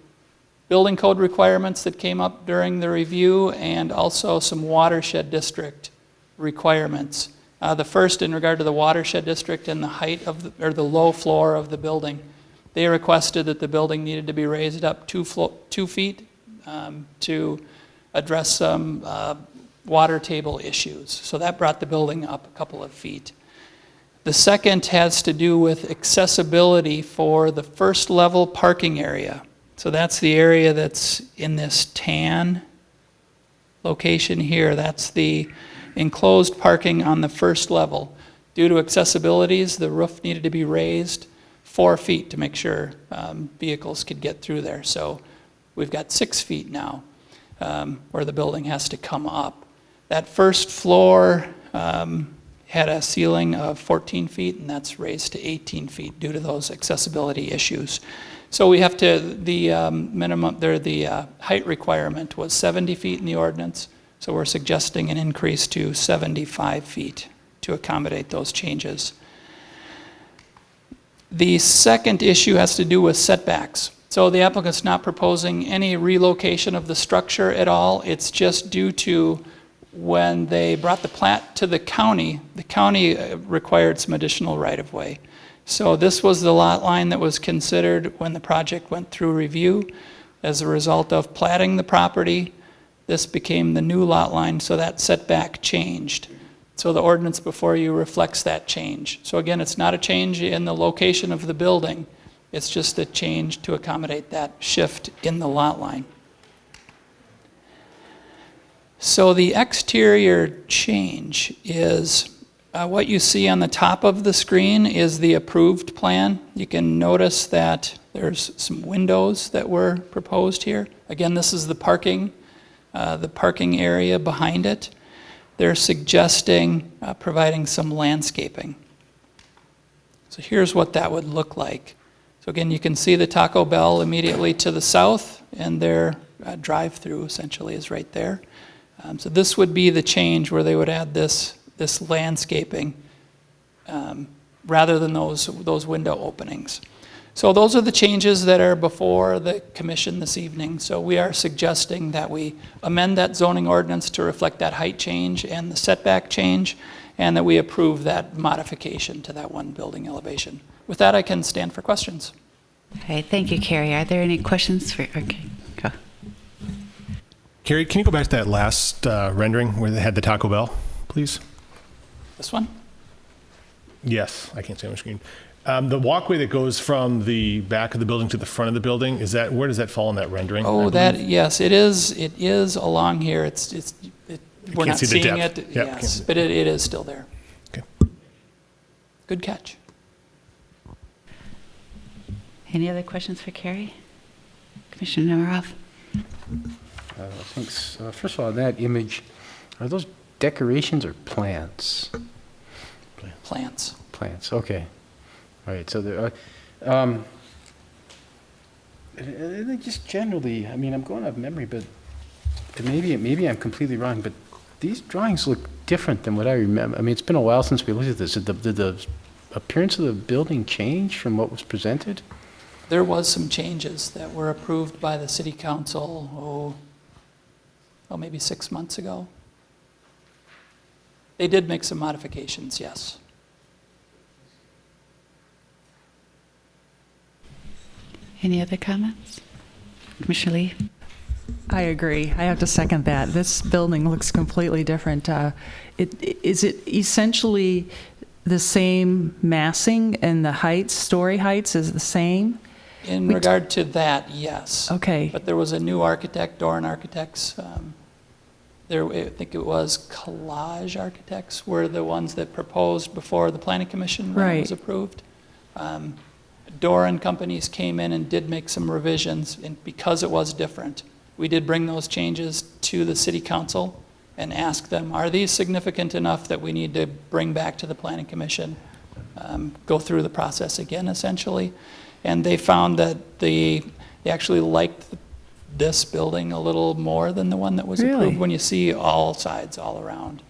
building code requirements that came up during the review and also some watershed district requirements. The first in regard to the watershed district and the height of or the low floor of the building. They requested that the building needed to be raised up 2 feet to address some water table issues. So that brought the building up a couple of feet. The second has to do with accessibility for the first level parking area. So that's the area that's in this tan location here. That's the enclosed parking on the first level. Due to accessibilities, the roof needed to be raised 4 feet to make sure vehicles could get through there. So we've got 6 feet now where the building has to come up. That first floor had a ceiling of 14 feet, and that's raised to 18 feet due to those accessibility issues. So we have to, the minimum, the height requirement was 70 feet in the ordinance, so we're suggesting an increase to 75 feet to accommodate those changes. The second issue has to do with setbacks. So the applicant's not proposing any relocation of the structure at all. It's just due to when they brought the plat to the county required some additional right-of-way. So this was the lot line that was considered when the project went through review. As a result of platting the property, this became the new lot line, so that setback changed. So the ordinance before you reflects that change. So again, it's not a change in the location of the building, it's just a change to accommodate that shift in the lot line. So the exterior change is what you see on the top of the screen is the approved plan. You can notice that there's some windows that were proposed here. Again, this is the parking area behind it. They're suggesting providing some landscaping. So here's what that would look like. So again, you can see the Taco Bell immediately to the south, and their drive-through essentially is right there. So this would be the change where they would add this landscaping rather than those window openings. So those are the changes that are before the commission this evening. So we are suggesting that we amend that zoning ordinance to reflect that height change and the setback change, and that we approve that modification to that one building elevation. With that, I can stand for questions. Okay, thank you, Carrie. Are there any questions for, okay, go. Carrie, can you go back to that last rendering where they had the Taco Bell, please? This one? Yes, I can't see on my screen. The walkway that goes from the back of the building to the front of the building, where does that fall in that rendering? Oh, yes, it is along here. We're not seeing it, Yep, yes, but it is still there. Okay. Good catch. Any other questions for Carrie? Commissioner Nemiroff? Thanks. First of all, that image, are those decorations or plants? Plants. Plants, okay. All right, so there are, just generally, I mean, I'm going off memory, but maybe I'm completely wrong, but these drawings look different than what I remember. I mean, it's been a while since we looked at this. Did the appearance of the building change from what was presented? There was some changes that were approved by the city council, maybe 6 months ago. They did make some modifications, yes. Any other comments? Commissioner Lee? I agree. I have to second that. This building looks completely different. Is it essentially the same massing and the heights, story heights is the same? In regard to that, yes. Okay. But there was a new architect, Doran Architects. I think it was Collage Architects were the ones that proposed before the Planning Commission when it was approved. Doran companies came in and did make some revisions, and because it was different, we did bring those changes to the City Council and ask them, are these significant enough that we need to bring back to the Planning Commission, go through the process again, essentially? And they found that they actually liked this building a little more than the one that was Really? approved when you see all sides all around,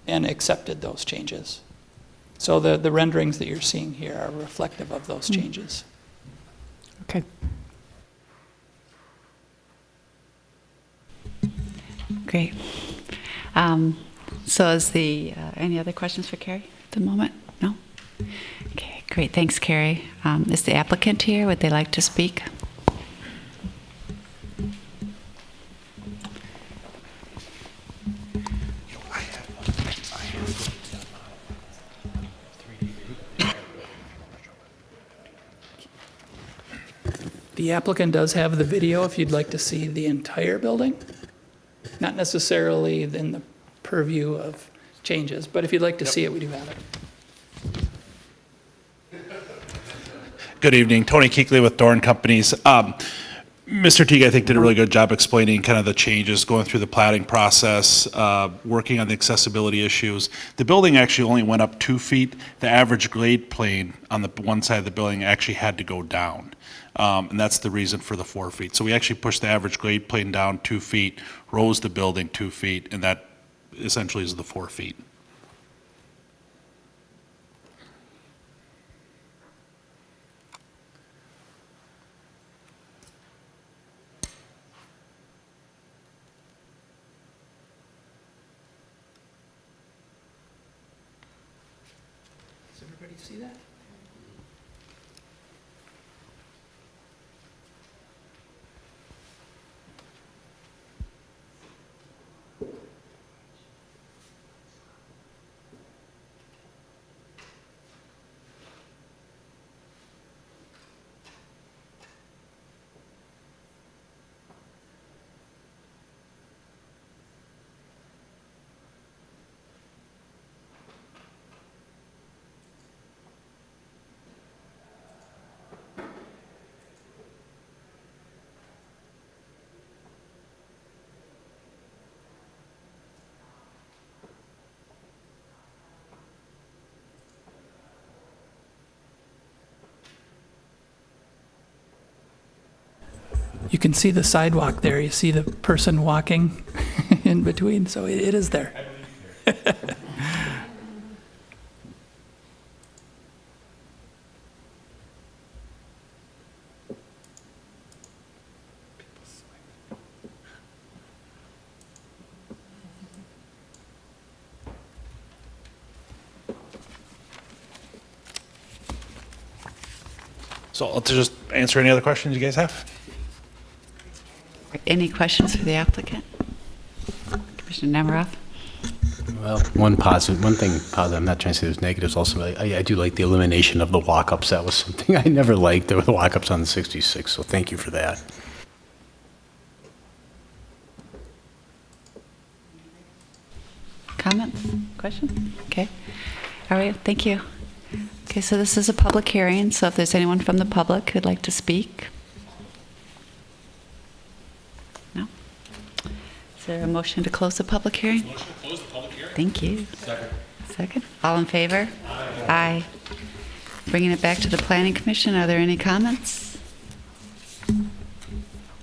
and accepted those changes. So the renderings that you're seeing here are reflective of those changes. Okay. Great. So is any other questions for Carrie at the moment? No? Okay, great. Thanks, Carrie. Is the applicant here? Would they like to speak? The applicant does have the video if you'd like to see the entire building. Not necessarily in the purview of changes, but if you'd like to see it, we do have it. Good evening, Tony Keekley with Dorn Companies. Mr. Teague, I think, did a really good job explaining kind of the changes, going through the platting process, working on the accessibility issues. The building actually only went up 2 feet. The average grade plane on the one side of the building actually had to go down. And that's the reason for the 4 feet. So we actually pushed the average grade plane down 2 feet, rose the building 2 feet, and that essentially is the 4 feet. Does everybody see that? You can see the sidewalk there. You see the person walking in between, so it is there. So I'll just answer any other questions you guys have. Any questions for the applicant? Commissioner Nemiroff? Well, one thing positive, I'm not trying to say there's negatives also, but I do like the elimination of the walk-ups. That was something I never liked. There were the walk-ups on the 66, so thank you for that. Comments? Questions? Okay. All right, thank you. Okay, so this is a public hearing, so if there's anyone from the public who'd like to speak. No? Is there a motion to close the public hearing? Motion to close the public hearing. Thank you. Second. Second. All in favor? Aye. Bringing it back to the Planning Commission, are there any comments?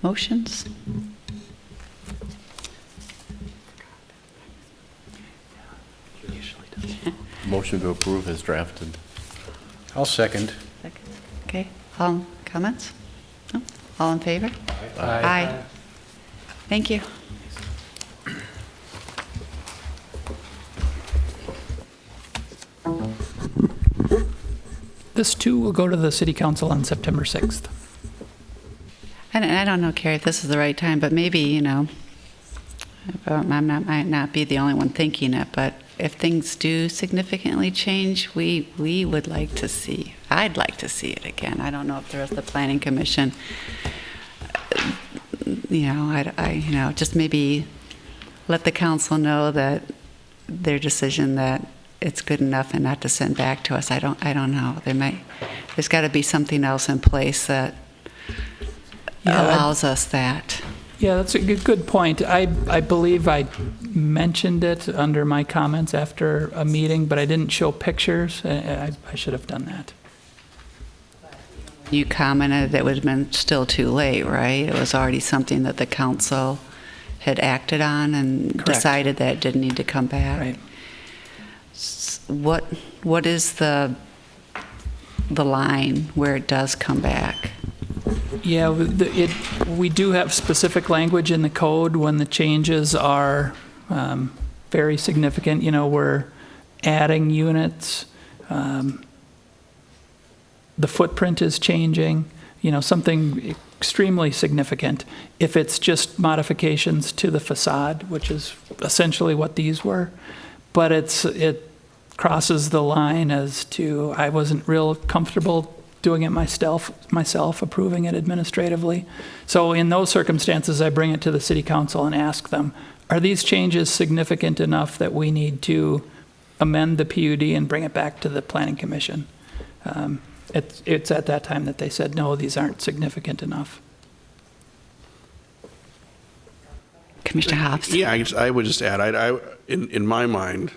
Motions? Motion to approve as drafted. I'll second. Second. Okay, all comments? No? All in favor? Aye. Thank you. This too will go to the city council on September 6th. And I don't know, Carrie, if this is the right time, but maybe, might not be the only one thinking it, but if things do significantly change, we would like to see, I'd like to see it again. I don't know if the rest of the Planning Commission, just maybe let the council know that their decision that it's good enough and not to send back to us. I don't know. There's got to be something else in place that allows us that. Yeah, that's a good point. I believe I mentioned it under my comments after a meeting, but I didn't show pictures. I should have done that. You commented that it would have been still too late, right? It was already something that the council had acted on and Correct. decided that it didn't need to come back. Right. What is the line where it does come back? Yeah, we do have specific language in the code when the changes are very significant. You know, we're adding units, the footprint is changing, you know, something extremely significant. If it's just modifications to the facade, which is essentially what these were, but it crosses the line as to, I wasn't real comfortable doing it myself, approving it administratively. So in those circumstances, I bring it to the city council and ask them, are these changes significant enough that we need to amend the PUD and bring it back to the planning commission? It's at that time that they said, no, these aren't significant enough. Commissioner Hobbs? Yeah, I would just add, in my mind,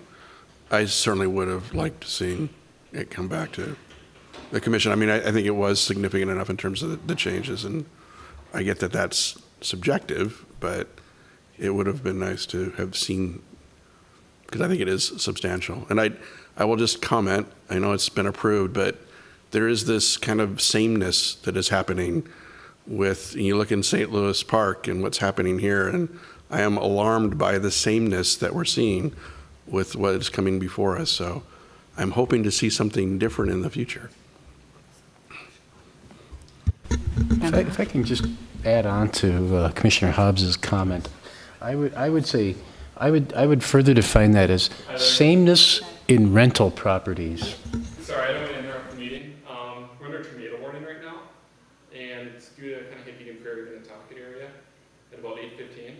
I certainly would have liked to see it come back to the commission. I mean, I think it was significant enough in terms of the changes, and I get that that's subjective, but it would have been nice to have seen, because I think it is substantial. And I will just comment, I know it's been approved, but there is this kind of sameness that is happening with, you look in St. Louis Park and what's happening here, and I am alarmed by the sameness that we're seeing with what is coming before us. So I'm hoping to see something different in the future. If I can just add on to Commissioner Hobbs's comment, I would say, I would further define that as sameness in rental properties. Sorry, I don't want to interrupt the meeting. We're under tornado warning right now, and it's due to kind of hit Eden Prairie in the Tompkins area at about 8:15.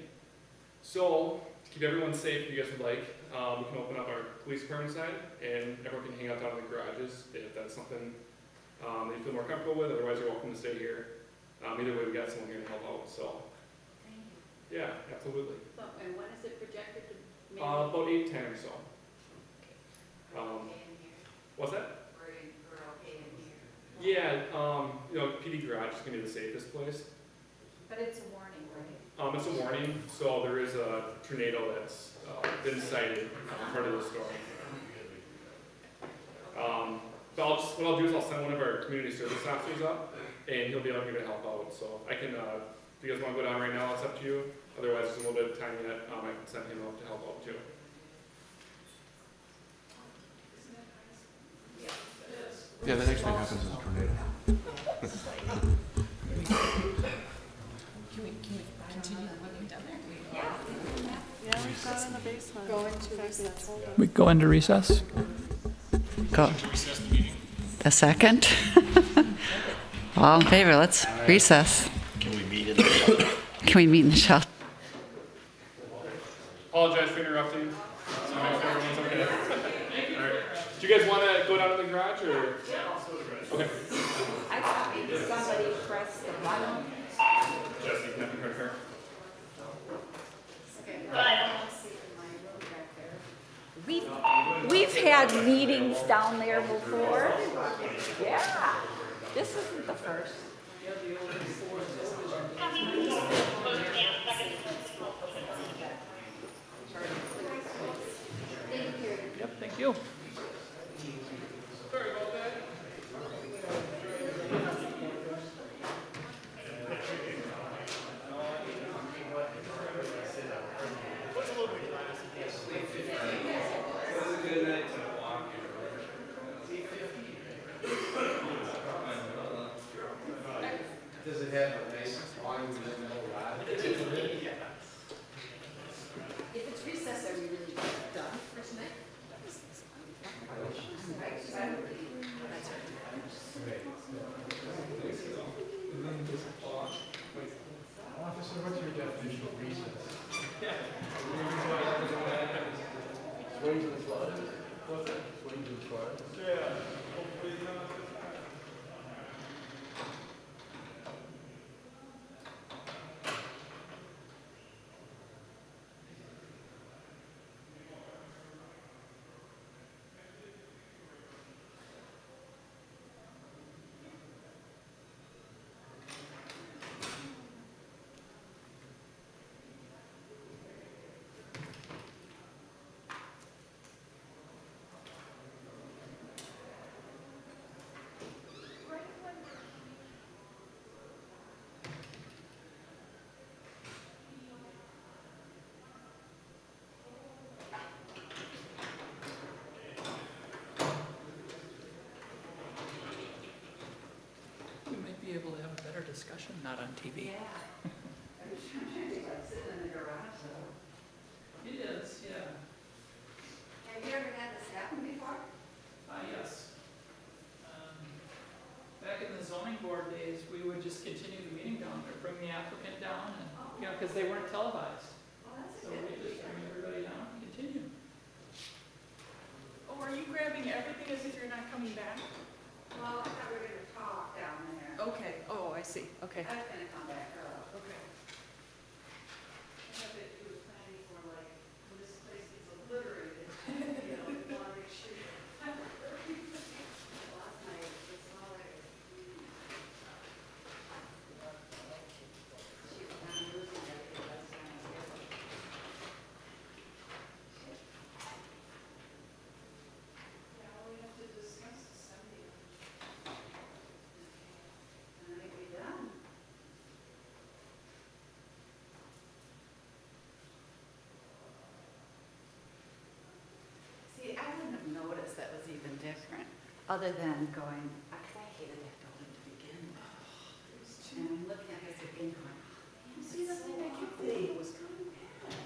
So, to keep everyone safe, if you guys would like, we can open up our police department side, and everyone can hang out down in the garages if that's something that you feel more comfortable with. Otherwise, you're welcome to stay here. Either way, we got someone here to help out. So, yeah, absolutely. So, and when is it projected to maybe? About 8:10 or so. What's that? We're okay in here. Yeah, you know, PD garage is gonna be the safest place. But it's a warning, right? It's a warning, so there is a tornado that's been sighted part of the storm. So what I'll do is I'll send one of our community service officers up, and he'll be out here to help out. So I can, if you guys want to go down right now, it's up to you. Otherwise, there's a little bit of time yet. I can send him up to help out too. Yeah, the next thing happens is a tornado. Yeah, we've gone in the basement. Go into recess. We go into recess? Go. A second? All in favor, let's recess. Can we meet in the shelter? Can we meet in the shelter? Apologize for interrupting. So make sure everyone's okay. All right. Do you guys want to go down to the garage or? Okay. I thought maybe somebody pressed the button. Jesse, can I be right here? But I don't want to see in my room back there. We've had meetings down there before. Yeah, this isn't the first. Yep, thank you. Sorry about that. Does it have a nice long middle rod? If it's recess, are we really done for tonight? Officer, what's your definition of recess? Swing to the flood? Swing to the flood? discussion, not on TV. I'm just trying to think, like, sitting in the garage, though. It is, yeah. Have you ever had this happen before? Yes. Back in the zoning board days, we would just continue the meeting down there, bring the applicant down, and, you know, because they weren't televised. Oh, that's a So good we just idea. bring everybody down and continue. Oh, are you grabbing everything as if you're not coming back? Well, I thought we were gonna talk down there. Okay, oh, I see, okay. I was gonna come back up. Okay. I have it, was planning for like, when this place gets obliterated, you know, we wanna make sure. Last night, it's all like. Shoot, I'm losing everything last time I was here. Yeah, well, we have to discuss the 70. And then it'll be done. See, I wouldn't have noticed that was even different, other than going, because I hated that building to begin with. And I'm looking at this again going, oh, see, that's the thing I kept thinking was coming back.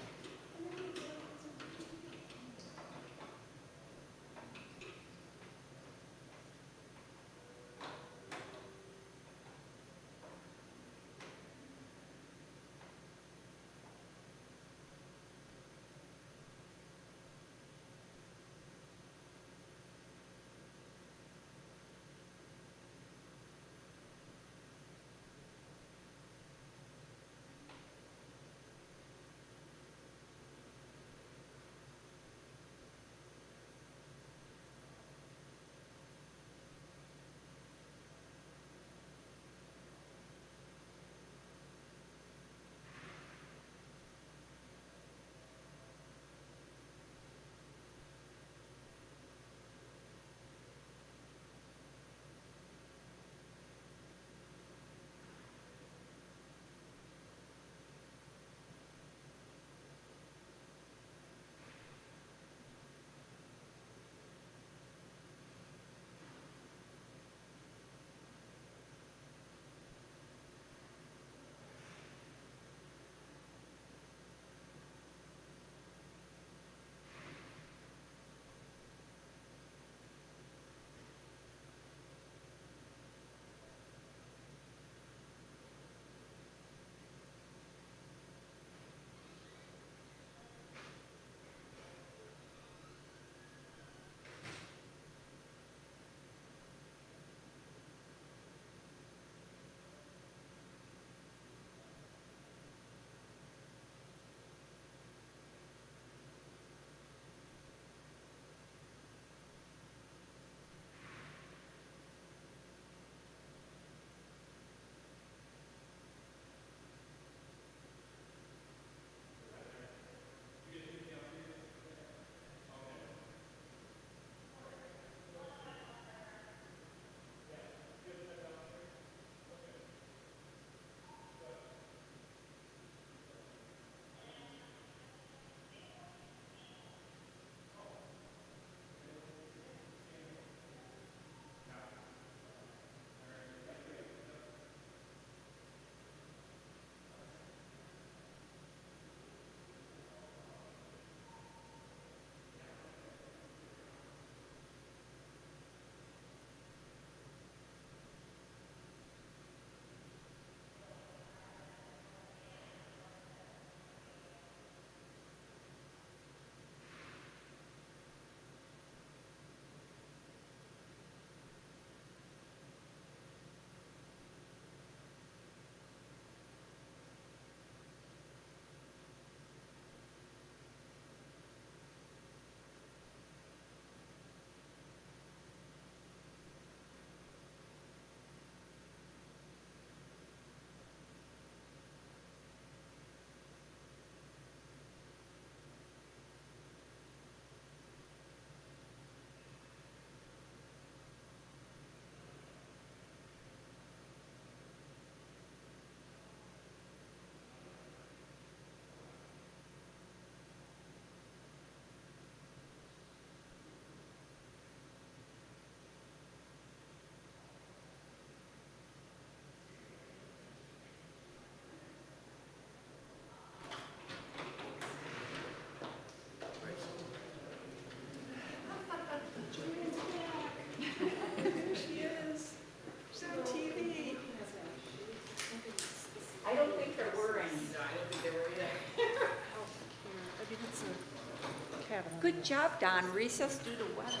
Good job, Don. Recess due to weather.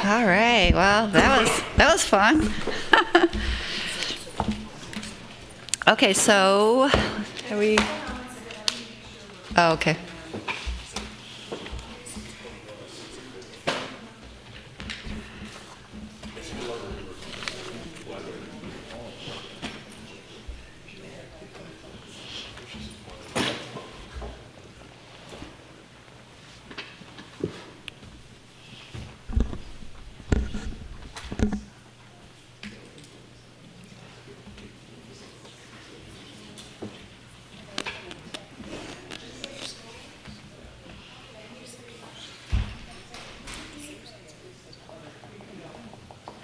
All right, well, that was fun. Okay, so are we? Oh, okay.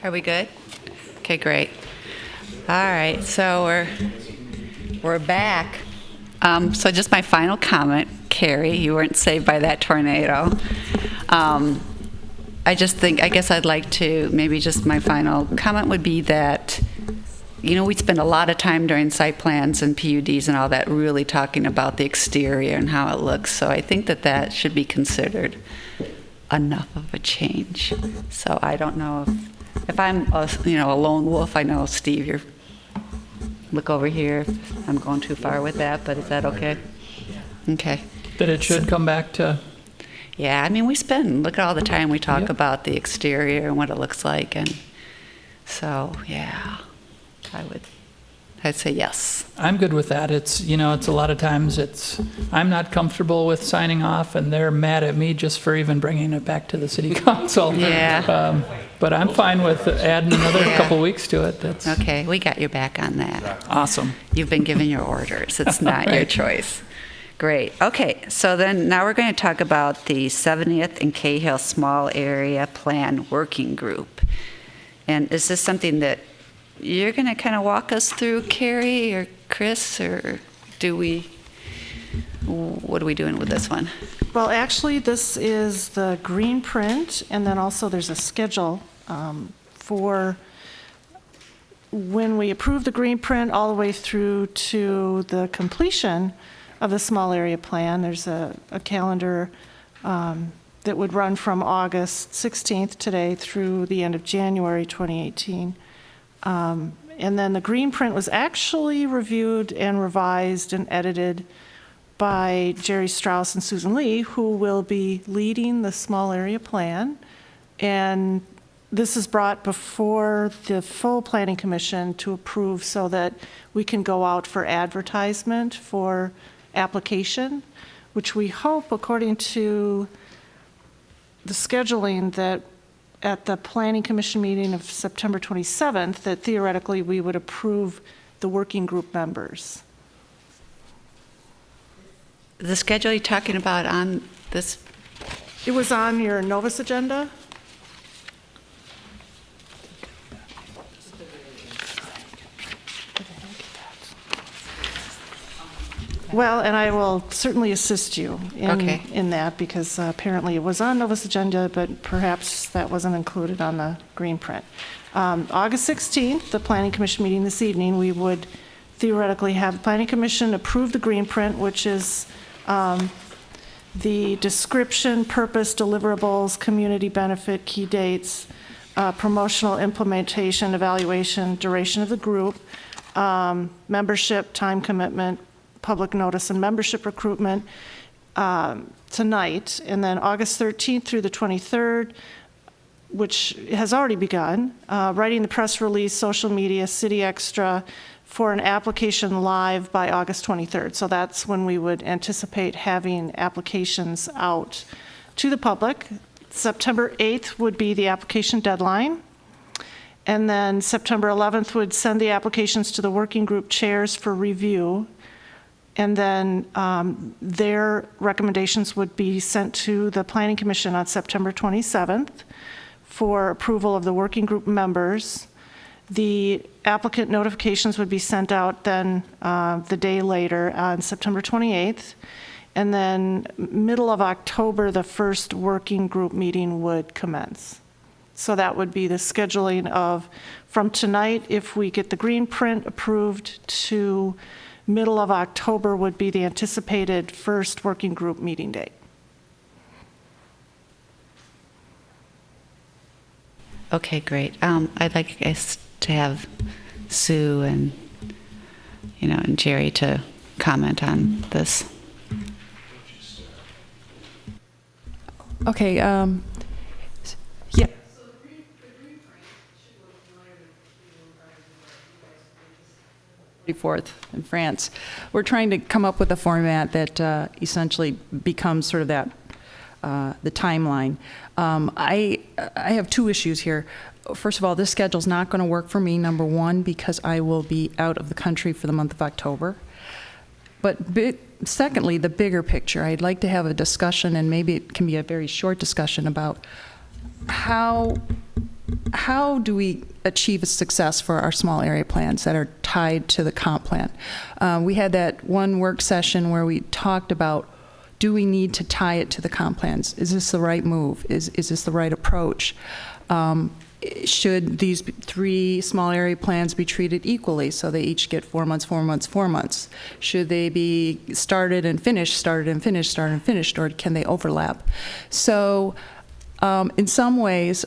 Are we good? Okay, great. All right, so we're back. So just my final comment, Carrie, you weren't saved by that tornado. I guess I'd like to, maybe just my final comment would be that, we spend a lot of time during site plans and PUDs and all that really talking about the exterior and how it looks. So I think that should be considered enough of a change. So I don't know if I'm a lone wolf. I know, Steve, look over here. If I'm going too far with that, but is that okay? Okay. That it should come back to... Yeah, look at all the time we talk about the exterior and what it looks like, and so, yeah, I'd say yes. I'm good with that. It's a lot of times I'm not comfortable with signing off, and they're mad at me just for even bringing it back to the city council. Yeah. But I'm fine with adding another couple weeks to it. That's okay. We got your back on that. Awesome. You've been given your orders. It's not your choice. Great. Okay. So then now we're going to talk about the 70th and Cahill Small Area Plan Working Group. And is this something that you're going to kind of walk us through, Carrie or Chris, or what are we doing with this one? Well, actually, this is the green print, and then also there's a schedule for when we approve the green print all the way through to the completion of the small area plan. There's a calendar that would run from August 16th today through the end of January 2018. And then the green print was actually reviewed and revised and edited by Jerry Strauss and Susan Lee, who will be leading the small area plan. And this is brought before the full planning commission to approve so that we can go out for advertisement for application, which we hope, according to the scheduling, that at the planning commission meeting of September 27th, that theoretically we would approve the working group members. The schedule you're talking about on this? It was on your Novus agenda. Well, and I will certainly assist you in that, because apparently it was on Novus agenda, but perhaps that wasn't included on the green print. August 16th, the Planning Commission meeting this evening, we would theoretically have the Planning Commission approve the green print, which is the description, purpose, deliverables, community benefit, key dates, promotional implementation, evaluation, duration of the group, membership, time commitment, public notice and membership recruitment tonight, and then August 13th through the 23rd, which has already begun, writing the press release, social media, City Extra, for an application live by August 23rd. So that's when we would anticipate having applications out to the public. September 8th would be the application deadline. And then September 11th would send the applications to the working group chairs for review. And then their recommendations would be sent to the Planning Commission on September 27th for approval of the working group members. The applicant notifications would be sent out then the day later on September 28th. And then middle of October, the first working group meeting would commence. So that would be the scheduling of, from tonight, if we get the green print approved, to middle of October would be the anticipated first working group meeting date. Okay, great. I'd like us to have Sue and, and Jerry to comment on this. Okay, yeah. 44th in France. We're trying to come up with a format that essentially becomes sort of that, the timeline. I have two issues here. First of all, this schedule's not going to work for me, number one, because I will be out of the country for the month of October. But secondly, the bigger picture, I'd like to have a discussion, and maybe it can be a very short discussion, about how do we achieve a success for our small area plans that are tied to the comp plan? We had that one work session where we talked about, do we need to tie it to the comp plans? Is this the right move? Is this the right approach? Should these 3 small area plans be treated equally, so they each get 4 months, 4 months, 4 months? Should they be started and finished, started and finished, started and finished, or can they overlap? So in some ways,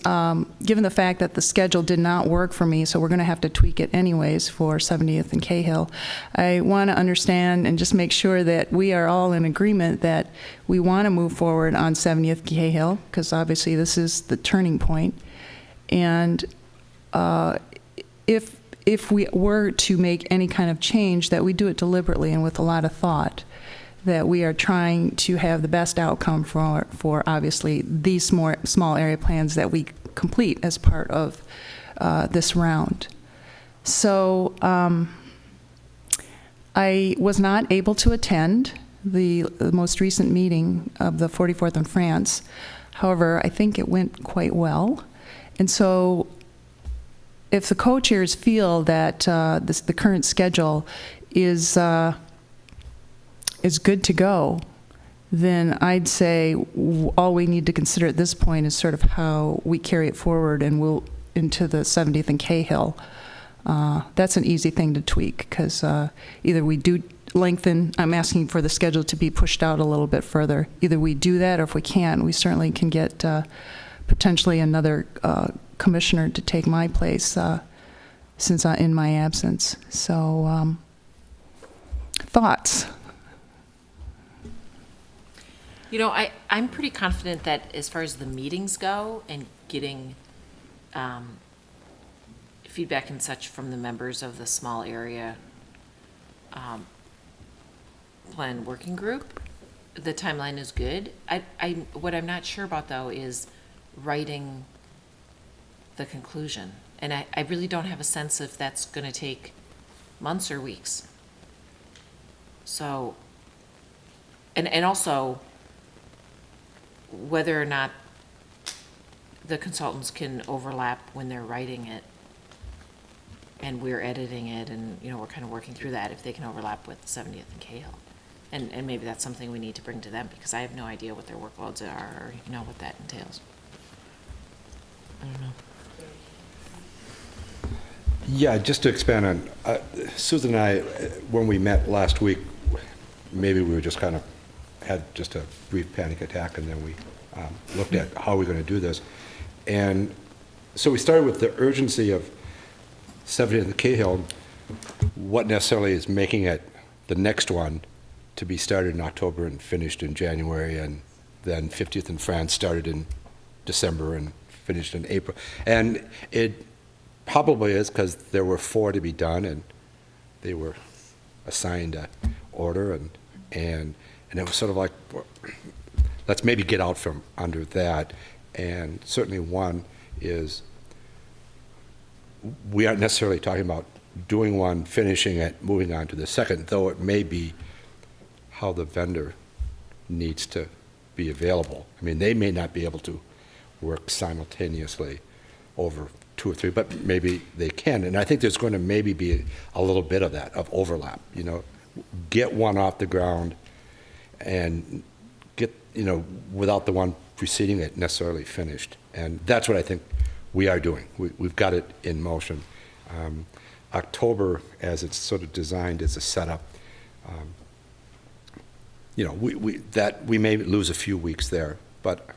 given the fact that the schedule did not work for me, so we're going to have to tweak it anyways for 70th and Cahill, I want to understand and just make sure that we are all in agreement that we want to move forward on 70th Cahill, because obviously this is the turning point. And if we were to make any kind of change, that we do it deliberately and with a lot of thought, that we are trying to have the best outcome for obviously these small area plans that we complete as part of this round. So I was not able to attend the most recent meeting of the 44th in France. However, I think it went quite well. And so if the co-chairs feel that the current schedule is good to go, then I'd say all we need to consider at this point is sort of how we carry it forward and we'll into the 70th and Cahill. That's an easy thing to tweak, because either we do lengthen, I'm asking for the schedule to be pushed out a little bit further. Either we do that, or if we can't, we certainly can get potentially another commissioner to take my place since in my absence. So thoughts? I'm pretty confident that as far as the meetings go and getting feedback and such from the members of the small area plan working group, the timeline is good. What I'm not sure about, though, is writing the conclusion. And I really don't have a sense if that's going to take months or weeks. So, and also whether or not the consultants can overlap when they're writing it and we're editing it, and we're kind of working through that, if they can overlap with 70th and Cahill. And maybe that's something we need to bring to them, because I have no idea what their workloads are or what that entails. I don't know. Yeah, just to expand on, Susan and I, when we met last week, maybe we were just kind of had just a brief panic attack, and then we looked at how we're going to do this. And so we started with the urgency of 70th and Cahill, what necessarily is making it the next one to be started in October and finished in January, and then 50th in France started in December and finished in April. And it probably is because there were 4 to be done, and they were assigned an order, and it was sort of like, let's maybe get out from under that. And certainly one is we aren't necessarily talking about doing one, finishing it, moving on to the second, though it may be how the vendor needs to be available. I mean, they may not be able to work simultaneously over 2 or 3, but maybe they can. And I think there's going to maybe be a little bit of that, of overlap, you know, get one off the ground and get, you know, without the one preceding it necessarily finished. And that's what I think we are doing. We've got it in motion. October, as it's sort of designed as a setup, you know, we may lose a few weeks there, but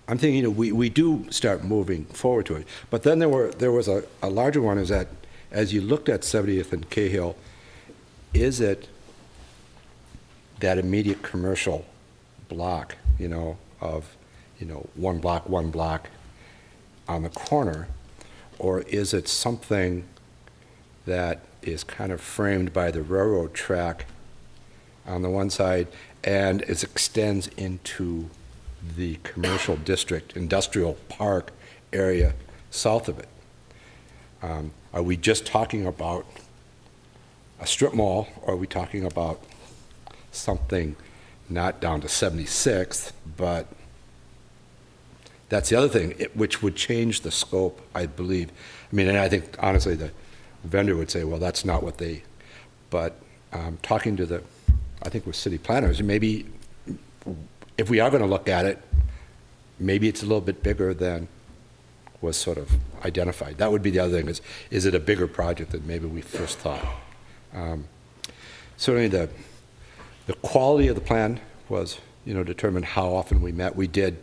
I'm thinking, you know, we do start moving forward to it. But then there was a larger one, is that as you looked at 70th and Cahill, is it that immediate commercial block, you know, of, you know, one block on the corner, or is it something that is kind of framed by the railroad track on the one side and it extends into the commercial district, industrial park area south of it? Are we just talking about a strip mall, or are we talking about something not down to 76th, but that's the other thing, which would change the scope, I believe. I mean, and I think, honestly, the vendor would say, well, that's not what they, but talking to I think with city planners, maybe if we are going to look at it, maybe it's a little bit bigger than was sort of identified. That would be the other thing, is it a bigger project than maybe we first thought? Certainly the quality of the plan was, you know, determined how often we met. We did,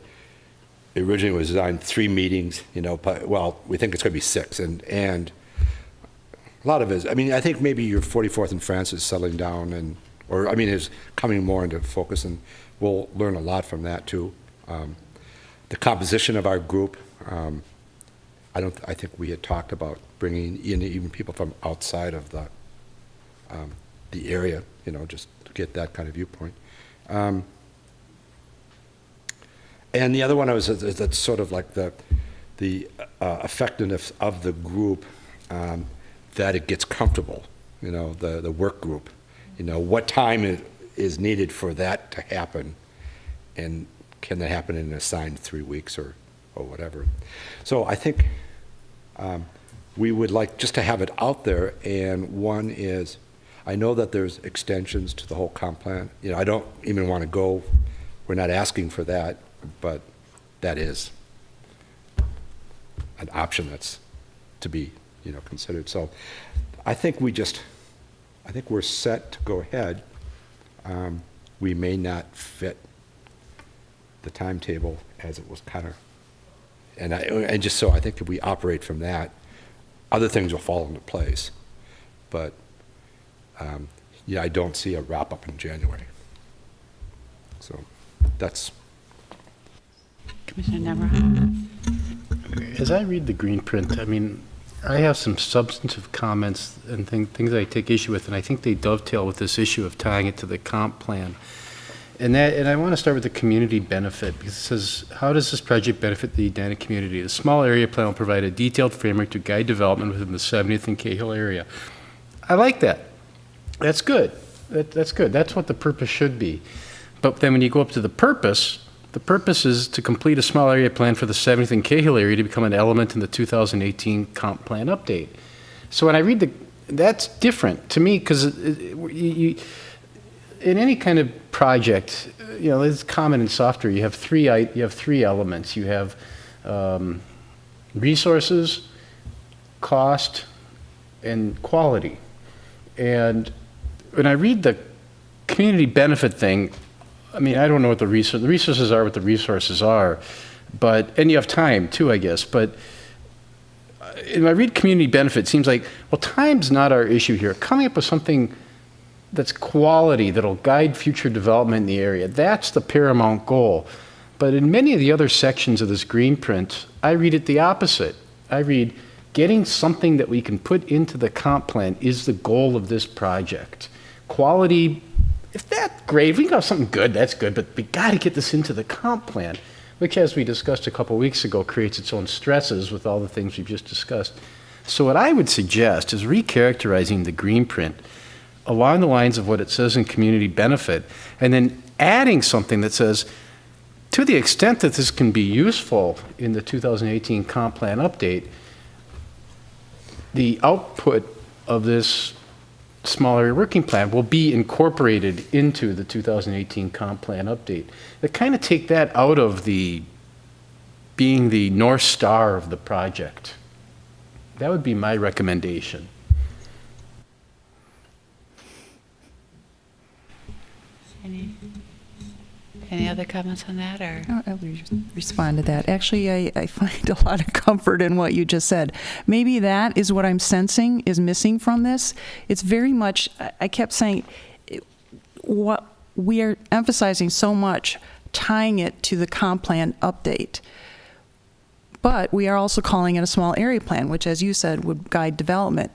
originally it was designed 3 meetings, you know, but, well, we think it's going to be 6, and a lot of it is, I mean, I think maybe your 44th and France is settling down, or I mean, is coming more into focus, and we'll learn a lot from that too. The composition of our group, I think we had talked about bringing in even people from outside of the area, you know, just to get that kind of viewpoint. And the other one is that's sort of like the effectiveness of the group, that it gets comfortable, you know, the work group, you know, what time is needed for that to happen, and can that happen in an assigned 3 weeks or whatever. So I think we would like just to have it out there, and one is, I know that there's extensions to the whole comp plan. You know, I don't even want to go, we're not asking for that, but that is an option that's to be, you know, considered. So I think we're set to go ahead. We may not fit the timetable as it was kind of, and just so I think if we operate from that, other things will fall into place. But yeah, I don't see a wrap up in January. So that's. Commissioner Navarro. As I read the green print, I mean, I have some substantive comments and things I take issue with, and I think they dovetail with this issue of tying it to the comp plan. And I want to start with the community benefit, because it says, how does this project benefit the Edina community? The small area plan will provide a detailed framework to guide development within the 70th and Cahill area. I like that. That's good. That's good. That's what the purpose should be. But then when you go up to the purpose is to complete a small area plan for the 70th and Cahill area to become an element in the 2018 comp plan update. So when I read that's different to me, because in any kind of project, you know, it's common in software. You have three elements. You have resources, cost, and quality. And when I read the community benefit thing, I mean, I don't know what the resources are, what the resources are, and you have time too, I guess. But when I read community benefit, it seems like, well, time's not our issue here. Coming up with something that's quality, that'll guide future development in the area, that's the paramount goal. But in many of the other sections of this green print, I read it the opposite. I read, getting something that we can put into the comp plan is the goal of this project. Quality, if that's great, if we got something good, that's good, but we got to get this into the comp plan, which, as we discussed a couple weeks ago, creates its own stresses with all the things we've just discussed. So what I would suggest is recharacterizing the green print along the lines of what it says in community benefit, and then adding something that says, to the extent that this can be useful in the 2018 comp plan update, the output of this small area working plan will be incorporated into the 2018 comp plan update. They kind of take that out of the being the North Star of the project. That would be my recommendation. Any other comments on that, or? I'll respond to that. Actually, I find a lot of comfort in what you just said. Maybe that is what I'm sensing is missing from this. It's very much, I kept saying, what we are emphasizing so much, tying it to the comp plan update. But we are also calling it a small area plan, which, as you said, would guide development.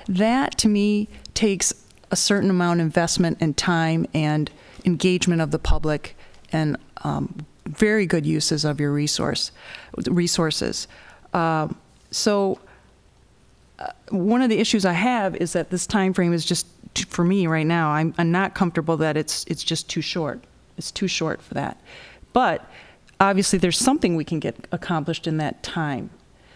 That, to me, takes a certain amount of investment and time and engagement of the public and very good uses of your resources. So one of the issues I have is that this time frame is just, for me right now, I'm not comfortable that it's just too short. It's too short for that. But obviously there's something we can get accomplished in that time.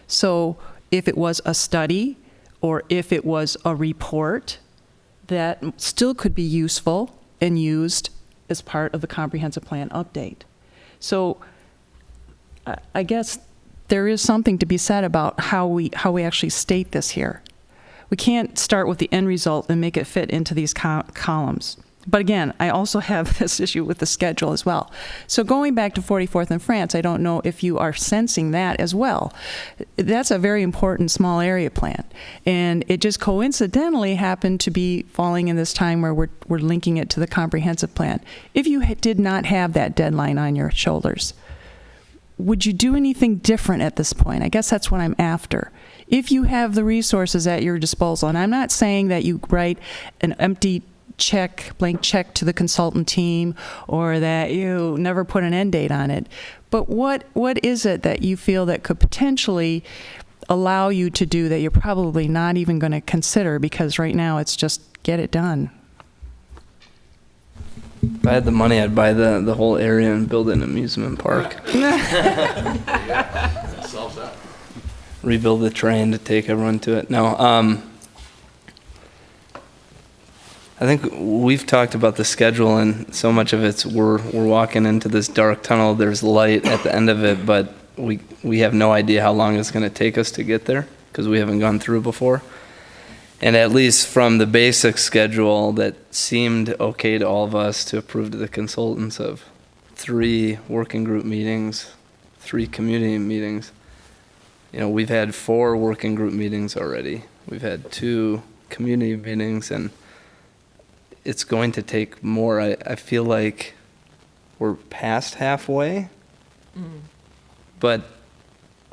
So if it was a study or if it was a report, that still could be useful and used as part of the comprehensive plan update. So I guess there is something to be said about how we actually state this here. We can't start with the end result and make it fit into these columns. But again, I also have this issue with the schedule as well. So going back to 44th and France, I don't know if you are sensing that as well. That's a very important small area plan. And it just coincidentally happened to be falling in this time where we're linking it to the comprehensive plan. If you did not have that deadline on your shoulders, would you do anything different at this point? I guess that's what I'm after. If you have the resources at your disposal, and I'm not saying that you write an empty blank check to the consultant team, or that you never put an end date on it. But what is it that you feel that could potentially allow you to do that you're probably not even going to consider, because right now it's just get it done? If I had the money, I'd buy the whole area and build an amusement park. That solves that. Rebuild the train to take everyone to it. No, I think we've talked about the schedule, and so much of it's we're walking into this dark tunnel. There's light at the end of it, but we have no idea how long it's going to take us to get there because we haven't gone through before. And at least from the basic schedule that seemed okay to all of us to approve to the consultants of 3 working group meetings, 3 community meetings. You know, we've had 4 working group meetings already. We've had 2 community meetings, and it's going to take more. I feel like we're past halfway, but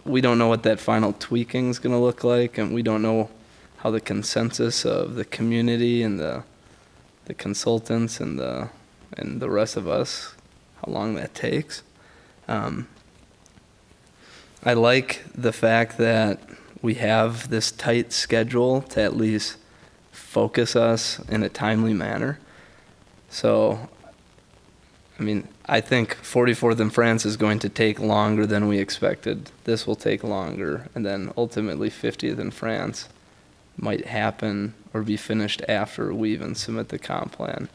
we don't know what that final tweaking is going to look like, and we don't know how the consensus of the community and the consultants and the rest of us, how long that takes. I like the fact that we have this tight schedule to at least focus us in a timely manner. So, I mean, I think 44th and France is going to take longer than we expected. This will take longer, and then ultimately 50th and France might happen or be finished after we even submit the comp plan.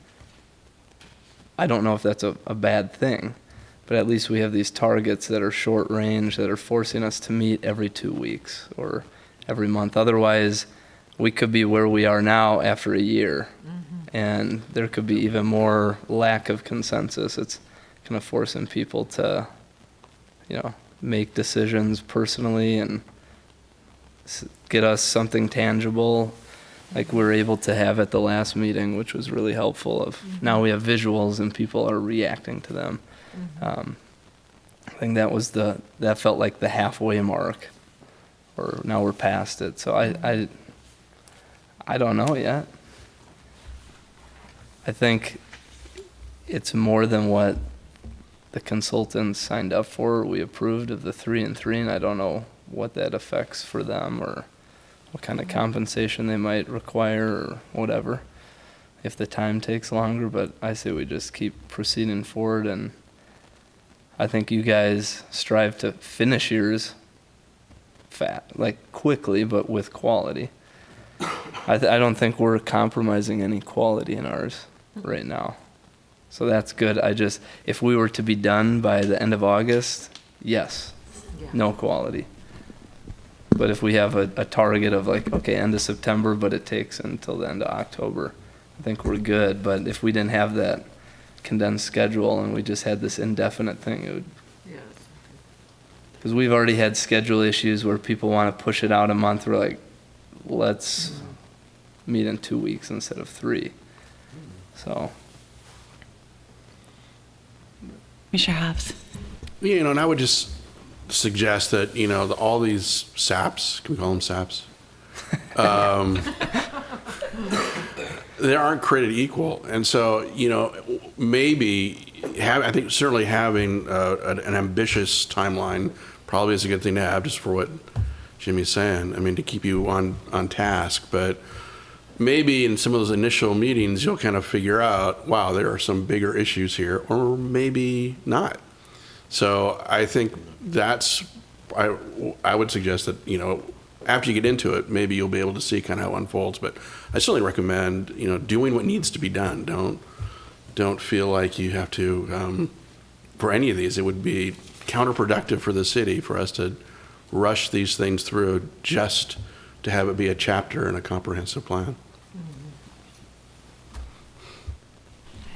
I don't know if that's a bad thing, but at least we have these targets that are short range that are forcing us to meet every 2 weeks or every month. Otherwise, we could be where we are now after a year, and there could be even more lack of consensus. It's kind of forcing people to, make decisions personally and get us something tangible like we were able to have at the last meeting, which was really helpful. Now we have visuals and people are reacting to them. I think that felt like the halfway mark, or now we're past it. So I don't know yet. I think it's more than what the consultants signed up for. We approved of the 3 and 3, and I don't know what that affects for them or what kind of compensation they might require or whatever, if the time takes longer, but I say we just keep proceeding forward, and I think you guys strive to finish yours quickly, but with quality. I don't think we're compromising any quality in ours right now. So that's good. If we were to be done by the end of August, yes, no quality. But if we have a target of end of September, but it takes until the end of October, I think we're good. But if we didn't have that condensed schedule and we just had this indefinite thing, it would. Because we've already had schedule issues where people want to push it out a month. We're like, let's meet in 2 weeks instead of 3. So. Mr. Hobbs. And I would just suggest that, all these SAPs, can we call them SAPs? They aren't created equal. And so, maybe, I think certainly having an ambitious timeline probably is a good thing to have, just for what Jimmy's saying. I mean, to keep you on task. But maybe in some of those initial meetings, you'll kind of figure out, wow, there are some bigger issues here, or maybe not. So I think I would suggest that, after you get into it, maybe you'll be able to see kind of how it unfolds. But I certainly recommend, doing what needs to be done. Don't feel like you have to, for any of these, it would be counterproductive for the city for us to rush these things through just to have it be a chapter in a comprehensive plan.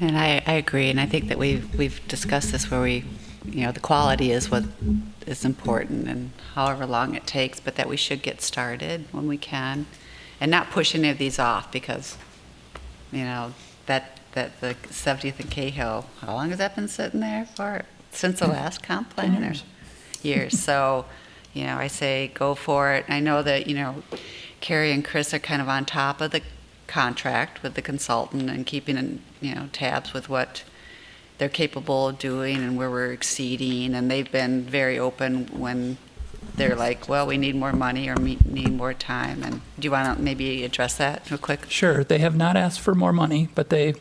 And I agree, and I think that we've discussed this where the quality is what is important, and however long it takes, but that we should get started when we can, and not push any of these off, because, that the 70th and Cahill, how long has that been sitting there for? Since the last comp plan, or years? So, I say go for it. I know that, Carrie and Chris are kind of on top of the contract with the consultant and keeping, tabs with what they're capable of doing and where we're exceeding, and they've been very open when they're like, well, we need more money or need more time. And do you want to maybe address that real quick? Sure. They have not asked for more money, but they've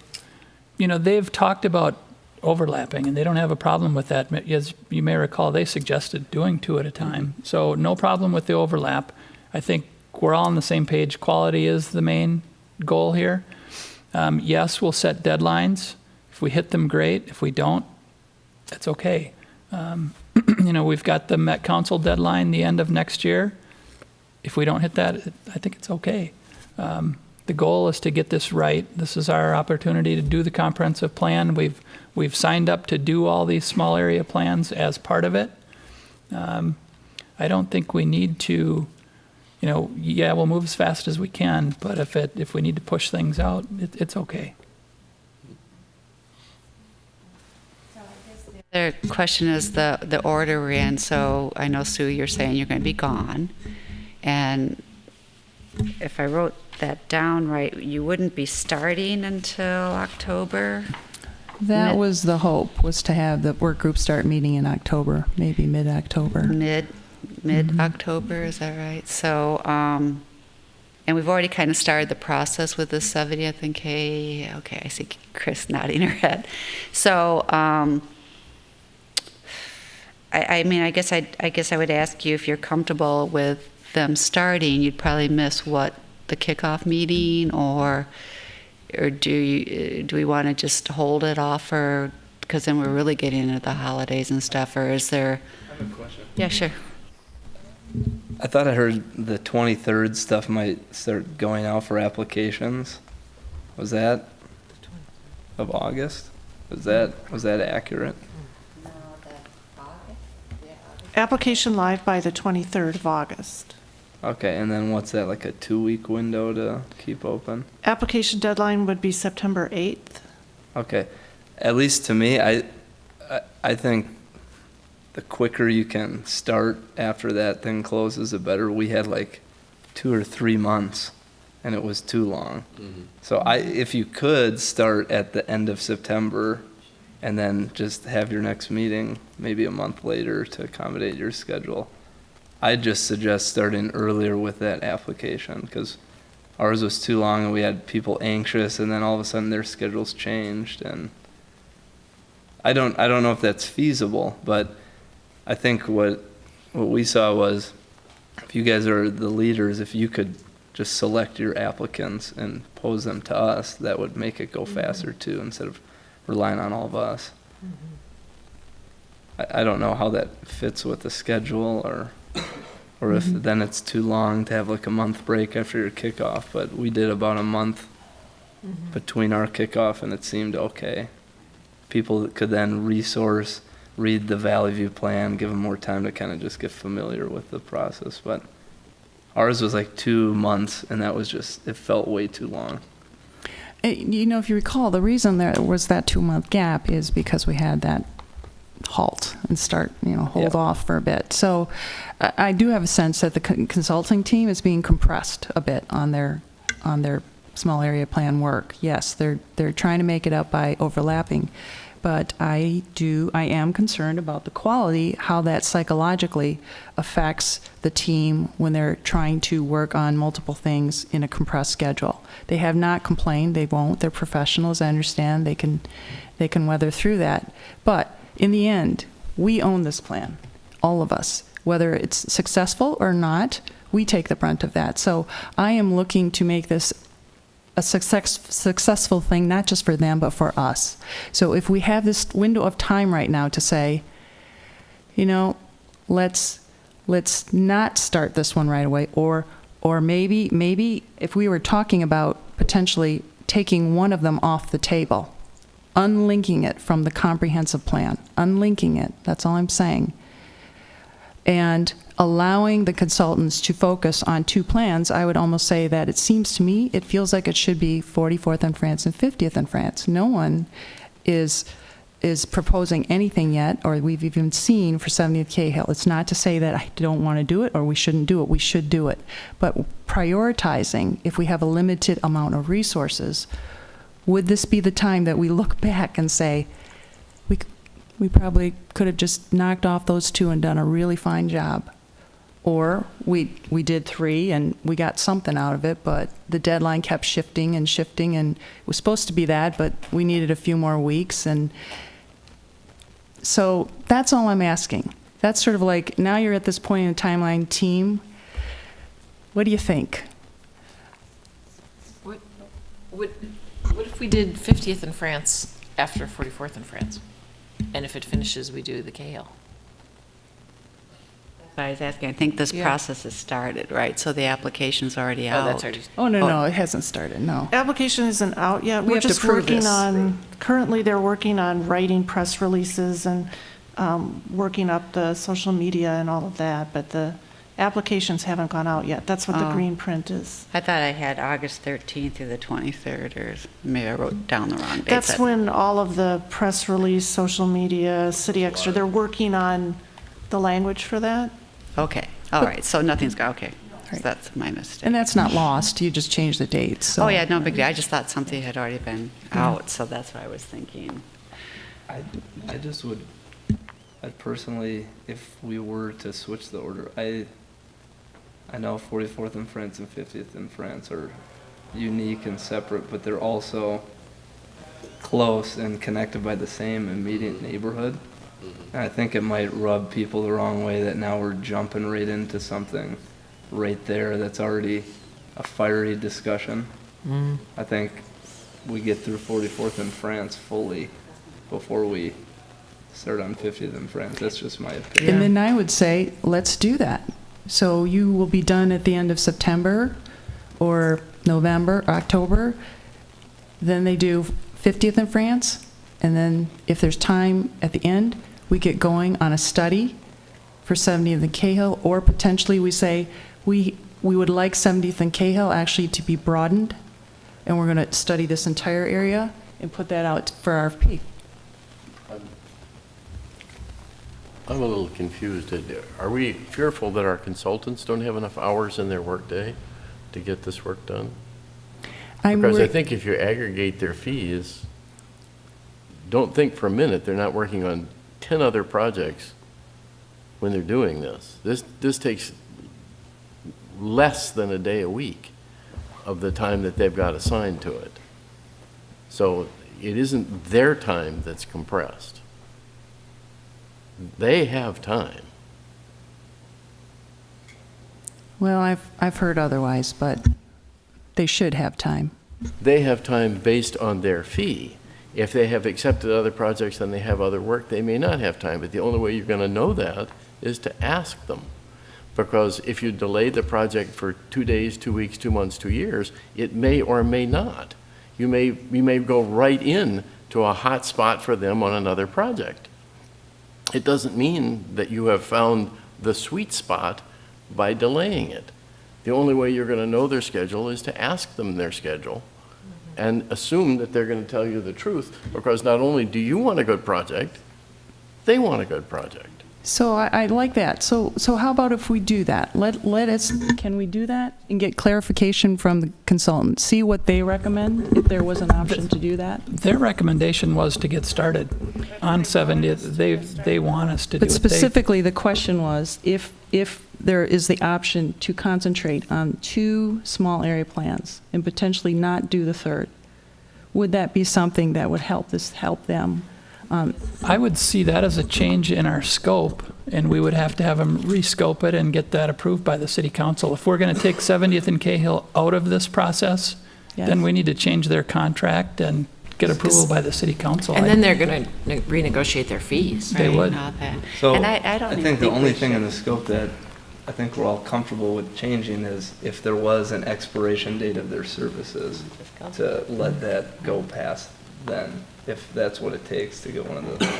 talked about overlapping, and they don't have a problem with that. As you may recall, they suggested doing 2 at a time. So no problem with the overlap. I think we're all on the same page. Quality is the main goal here. Yes, we'll set deadlines. If we hit them, great. If we don't, that's okay. We've got the Met Council deadline the end of next year. If we don't hit that, I think it's okay. The goal is to get this right. This is our opportunity to do the comprehensive plan. We've signed up to do all these small area plans as part of it. I don't think we need to, we'll move as fast as we can, but if we need to push things out, it's okay. The other question is the order we're in. So I know, Sue, you're saying you're going to be gone. And if I wrote that down right, you wouldn't be starting until October? That was the hope, was to have the work group start meeting in October, maybe mid-October. Mid-October, is that right? So, and we've already kind of started the process with the 70th and K. Okay, I see Chris nodding her head. So, I guess I would ask you if you're comfortable with them starting. You'd probably miss the kickoff meeting, or do we want to just hold it off, or because then we're really getting into the holidays and stuff, or is there? I have a question. Yeah, sure. I thought I heard the 23rd stuff might start going out for applications. Was that of August? Was that accurate? No, that's August. Yeah, August. Application live by the 23rd of August. Okay, and then what's that, like a 2-week window to keep open? Application deadline would be September 8th. Okay, at least to me, I think the quicker you can start after that thing closes, the better. We had like 2 or 3 months, and it was too long. Mm-hmm. So if you could start at the end of September, and then just have your next meeting maybe a month later to accommodate your schedule, I'd just suggest starting earlier with that application, because ours was too long and we had people anxious, and then all of a sudden their schedules changed, and I don't know if that's feasible, but I think what we saw was, if you guys are the leaders, if you could just select your applicants and pose them to us, that would make it go faster too, instead of relying on all of us. I don't know how that fits with the schedule, or if then it's too long to have like a month break after your kickoff, but we did about a month between our kickoff, and it seemed okay. People could then resource, read the Valley View plan, give them more time to kind of just get familiar with the process, but ours was like 2 months, and that was just, it felt way too long. You know, if you recall, the reason there was that 2-month gap is because we had that halt and start, hold off for a bit. So I do have a sense that the consulting team is being compressed a bit on their small area plan work. Yes, they're trying to make it up by overlapping, but I am concerned about the quality, how that psychologically affects the team when they're trying to work on multiple things in a compressed schedule. They have not complained, they won't, they're professionals, I understand, they can weather through that. But in the end, we own this plan, all of us. Whether it's successful or not, we take the brunt of that. So I am looking to make this a successful thing, not just for them, but for us. So if we have this window of time right now to say, let's not start this one right away, or maybe if we were talking about potentially taking one of them off the table, unlinking it from the comprehensive plan, unlinking it, that's all I'm saying, and allowing the consultants to focus on 2 plans, I would almost say that it seems to me, it feels like it should be 44th and France and 50th and France. No one is proposing anything yet, or we've even seen for 70th Cahill. It's not to say that I don't want to do it or we shouldn't do it. We should do it. But prioritizing, if we have a limited amount of resources, would this be the time that we look back and say, we probably could have just knocked off those 2 and done a really fine job? Or we did 3 and we got something out of it, but the deadline kept shifting, and it was supposed to be that, but we needed a few more weeks. And so that's all I'm asking. That's sort of like, now you're at this point in the timeline, team, what do you think? What if we did 50th in France after 44th in France? And if it finishes, we do the Cahill? I was asking, I think this process has started, right? So the application's already out. Oh, that's already. Oh, no, it hasn't started, no. Application isn't out yet. We We're have to just prove working this. on, currently they're working on writing press releases and working up the social media and all of that, but the applications haven't gone out yet. That's what the green print is. I thought I had August 13th through the 23rd, or maybe I wrote down the wrong date. That's when all of the press release, social media, City Extra, they're working on the language for that. Okay, all right, so nothing's, okay. So that's my mistake. And that's not lost, you just change the dates. So. Oh, yeah, no big deal. I just thought something had already been out, so that's what I was thinking. I just would, I'd personally, if we were to switch the order, I know 44th in France and 50th in France are unique and separate, but they're also close and connected by the same immediate neighborhood. And I think it might rub people the wrong way that now we're jumping right into something right there that's already a fiery discussion. I think we get through 44th in France fully before we start on 50th in France. That's just my opinion. And then I would say, let's do that. So you will be done at the end of September or November, October. Then they do 50th in France. And then if there's time at the end, we get going on a study for 70th and Cahill, or potentially we say we would like 70th and Cahill actually to be broadened, and we're going to study this entire area and put that out for RFP. I'm a little confused. Are we fearful that our consultants don't have enough hours in their workday to get this work done? Because I think if you aggregate their fees, don't think for a minute they're not working on 10 other projects when they're doing this. This takes less than a day a week of the time that they've got assigned to it. So it isn't their time that's compressed. They have time. Well, I've heard otherwise, but they should have time. They have time based on their fee. If they have accepted other projects and they have other work, they may not have time. But the only way you're going to know that is to ask them. Because if you delay the project for 2 days, 2 weeks, 2 months, 2 years, it may or may not. You may go right in to a hot spot for them on another project. It doesn't mean that you have found the sweet spot by delaying it. The only way you're going to know their schedule is to ask them their schedule and assume that they're going to tell you the truth, because not only do you want a good project, they want a good project. So I like that. So how about if we do that? Let us, can we do that and get clarification from the consultant? See what they recommend, if there was an option to do that? Their recommendation was to get started on 70th. They want us to do it. But specifically, the question was, if there is the option to concentrate on 2 small area plans and potentially not do the third, would that be something that would help them? I would see that as a change in our scope, and we would have to have them rescope it and get that approved by the city council. If we're going to take 70th and Cahill out of this process, then we need to change their contract and get approval by the city council. And then they're going to renegotiate their fees. They would. So And I don't I even think the think only we thing should. in the scope that I think we're all comfortable with changing is if there was an expiration date of their services, to let that go past then, if that's what it takes to get one of the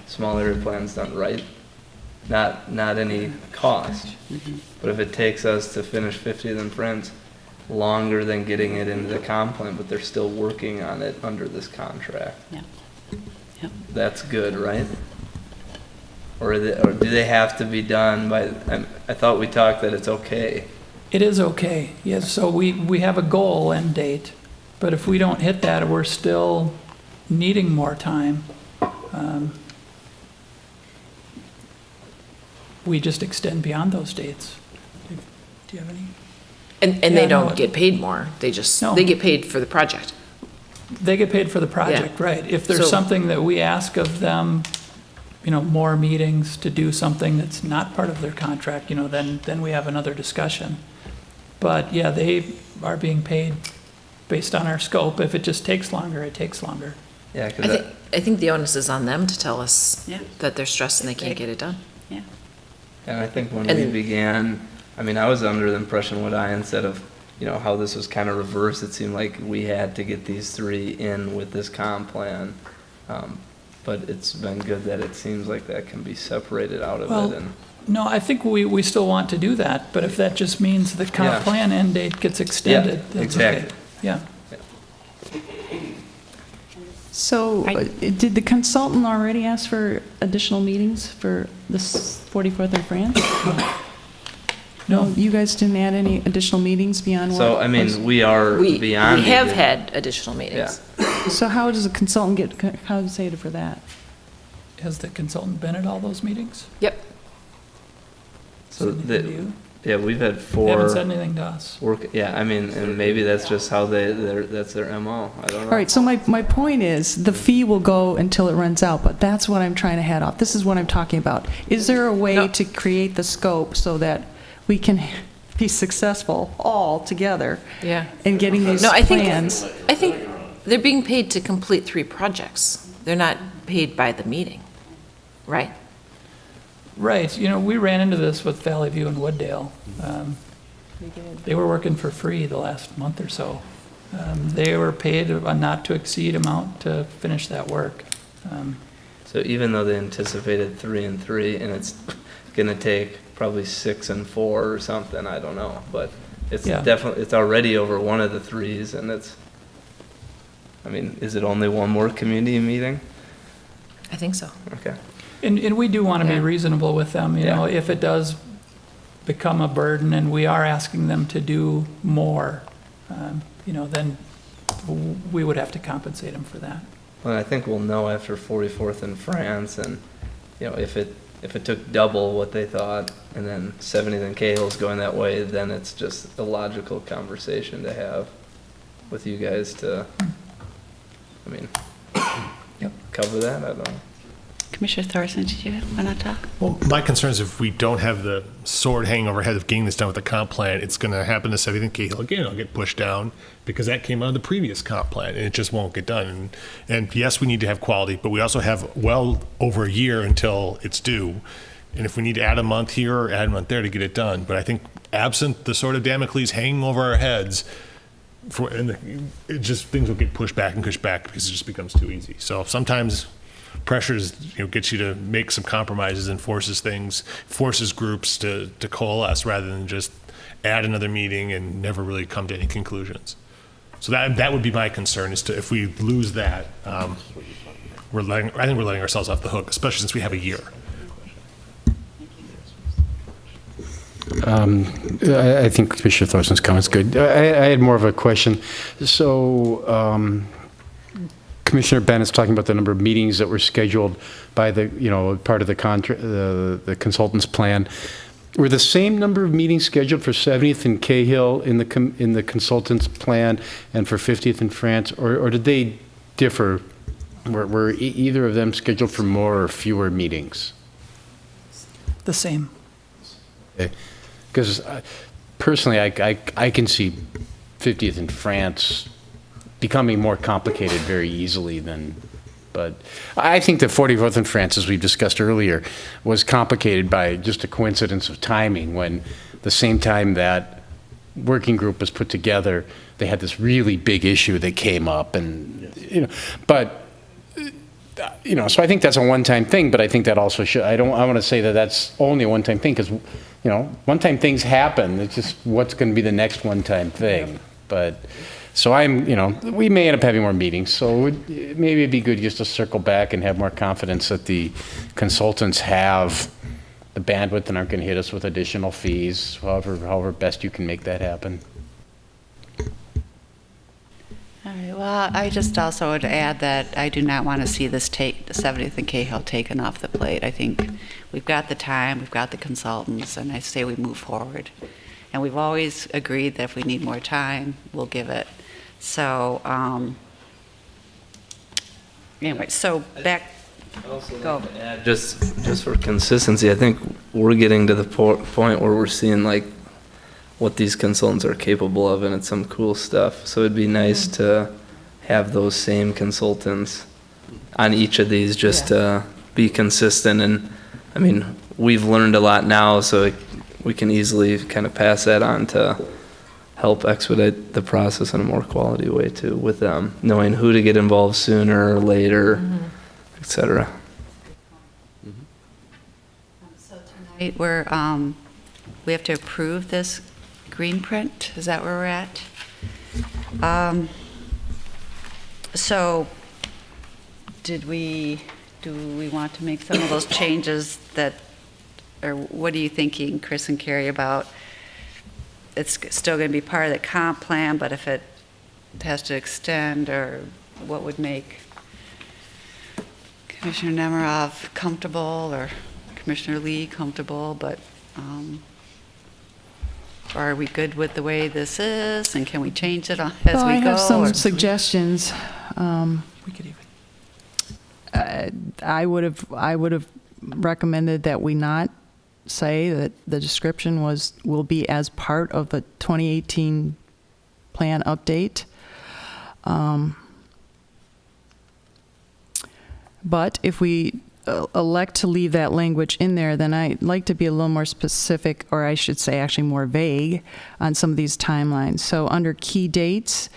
small area plans done right. Not any cost, but if it takes us to finish 50th and Friends longer than getting it into the comp plan, but they're still working on it under this contract. Yeah. Yep. That's good, right? Or do they have to be done by, I thought we talked that it's okay. It is okay, yes. So we have a goal end date, but if we don't hit that, we're still needing more time. We just extend beyond those dates. Do you have any? And Yeah, they no, don't get paid more. They just, No. they get paid for the project. They get paid for the project, Yeah. right. If there's So- something that we ask of them, more meetings to do something that's not part of their contract, then we have another discussion. But yeah, they are being paid based on our scope. If it just takes longer, it takes longer. Yeah, I think the onus is on them to tell us Yeah. that they're stressed and they can't get it done. Yeah. And I think when we began, I was under the impression instead of, how this was kind of reversed, it seemed like we had to get these 3 in with this comp plan. But it's been good that it seems like that can be separated out of it. And No, I think we still want to do that, but if that just means the comp Yeah. plan end date gets extended, Yeah, that's exactly. okay. Yeah. So did the consultant already ask for additional meetings for this 44th and France? No, you guys didn't add any additional meetings beyond what? so, we are We beyond. have the- had additional meetings. So how does a consultant get compensated for that? Has the consultant been at all those meetings? Yep. So Sydney, have you? yeah, we've had They 4. haven't said anything to us. And maybe that's just how that's their MO. I don't know. All right, so my point is, the fee will go until it runs out, but that's what I'm trying to head off. This is what I'm talking about. Is there a way to create the scope so that we can be successful all together Yeah. in getting these No, I plans? think they're being paid to complete 3 projects. They're not paid by the meeting, right? Right, we ran into this with Valley View and Wooddale. They were working for free the last month or so. They were paid a not-to-exceed amount to finish that work. So even though they anticipated 3 and 3, and it's going to take probably 6 and 4 or something, I don't know, but it's definitely, it's already over one of the 3s, and is it only one more community meeting? I think so. Okay. And we do want to be Yeah. reasonable with them, if it does become a burden and we are asking them to do more, then we would have to compensate them for that. Well, I think we'll know after 44th and France, and, if it if it took double what they thought, and then 70th and Cahill's going that way, then it's just a logical conversation to have with you guys to, I mean, cover that, I don't know. Commissioner Thorson, did you want to talk? Well, my concern is if we don't have the sword hanging over our head of getting this done with the comp plan, it's going to happen to 70th and Cahill again. It'll get pushed down because that came out of the previous comp plan, and it just won't get done. And yes, we need to have quality, but we also have well over a year until it's due. And if we need to add a month here or add a month there to get it done, but I think absent the sword of Damocles hanging over our heads, things will get pushed back because it just becomes too easy. So sometimes pressures, gets you to make some compromises and forces groups to coalesce rather than just add another meeting and never really come to any conclusions. So that would be my concern, is if we lose that, I think we're letting ourselves off the hook, especially since we have a year. I think Commissioner Thorson's comment's good. I had more of a question. So, Commissioner Bennett's talking about the number of meetings that were scheduled by the, part of the the consultant's plan. Were the same number of meetings scheduled for 70th and Cahill in the consultant's plan and for 50th and France, or did they differ? Were either of them scheduled for more or fewer meetings? The same. Okay. Because personally, I can see 50th and France becoming more complicated very easily but I think that 44th and France, as we discussed earlier, was complicated by just a coincidence of timing. When the same time that working group was put together, they had this really big issue that came up, and so I think that's a one-time thing, but I think that also should, I want to say that that's only a one-time thing, because one-time things happen. It's just what's going to be the next one-time thing. But so we may end up having more meetings, so maybe it'd be good just to circle back and have more confidence that the consultants have the bandwidth and aren't going to hit us with additional fees, however best you can make that happen. All right, well, I just also would add that I do not want to see this the 70th and Cahill taken off the plate. I think we've got the time, we've got the consultants, and I say we move forward. And we've always agreed that if we need more time, we'll give it. So, anyway, so back, go. Just for consistency, I think we're getting to the point where we're seeing like what these consultants are capable of, and it's some cool stuff. So it'd be nice to have those same consultants on each of these, just to be consistent. And I mean, we've learned a lot now, so we can easily kind of pass that on to help expedite the process in a more quality way too, with them, knowing who to get involved sooner or later, et cetera. So tonight we have to approve this green print. Is that where we're at? So do we want to make some of those changes or what are you thinking, Chris and Carrie, about it's still going to be part of the comp plan, but if it has to extend, or what would make Commissioner Nemerov comfortable or Commissioner Lee comfortable, but are we good with the way this is, and can we change it as we go? I have some suggestions. We could even. I would have recommended that we not say that the description will be as part of the 2018 plan update. But if we elect to leave that language in there, then I'd like to be a little more specific, or I should say actually more vague, on some of these timelines. So under key dates,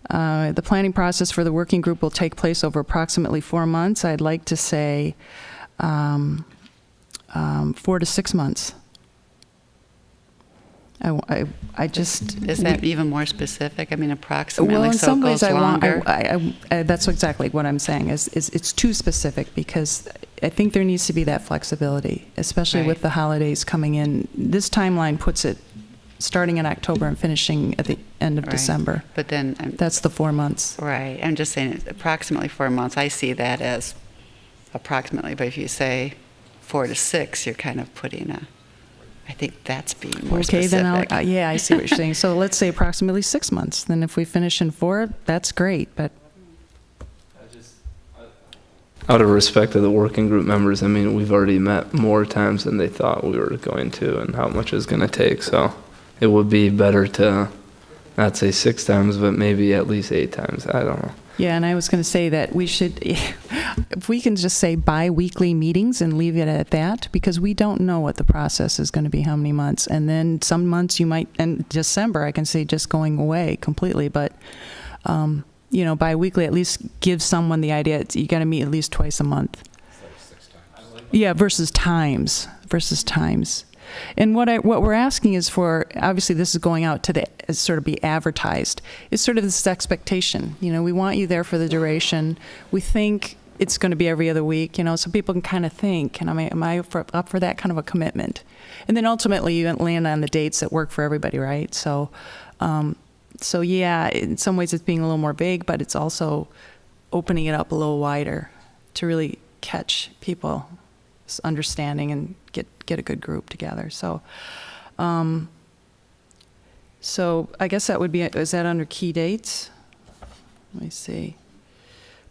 the planning process for the working group will take place over approximately 4 months. I'd like to say 4 to 6 months. I just... Is that even more specific? I mean, approximately, well, in so some it goes ways longer? That's exactly what I'm saying, is it's too specific, because I think there needs to be that flexibility, especially with the holidays coming in. This timeline puts it starting in October and finishing at the end of December. But then... that's the 4 months. Right. I'm just saying approximately 4 months. I see that as approximately, but if you say 4 to 6, you're kind of putting I think that's being more Okay, specific. then yeah, I see what you're saying. So let's say approximately 6 months. Then if we finish in 4, that's great, but Out of respect to the working group members, I mean, we've already met more times than they thought we were going to and how much it's going to take. So it would be better to not say 6 times, but maybe at least 8 times. I don't know. yeah, and I was going to say that we should, if we can just say bi-weekly meetings and leave it at that, because we don't know what the process is going to be, how many months. And then some months you might, in December, I can say just going away completely, but, you know, bi-weekly at least gives someone the idea you got to meet at least twice a month. Yeah, versus times. And what we're asking is for, obviously this is going out to sort of be advertised, is sort of this expectation. You know, we want you there for the duration. We think it's going to be every other week, you know, so people can kind of think, and am I up for that kind of a commitment? And then ultimately you land on the dates that work for everybody, right? So, so yeah, in some ways it's being a little more vague, but it's also opening it up a little wider to really catch people's understanding and get a good group together. So, so I guess that would be, is that under key dates? Let me see.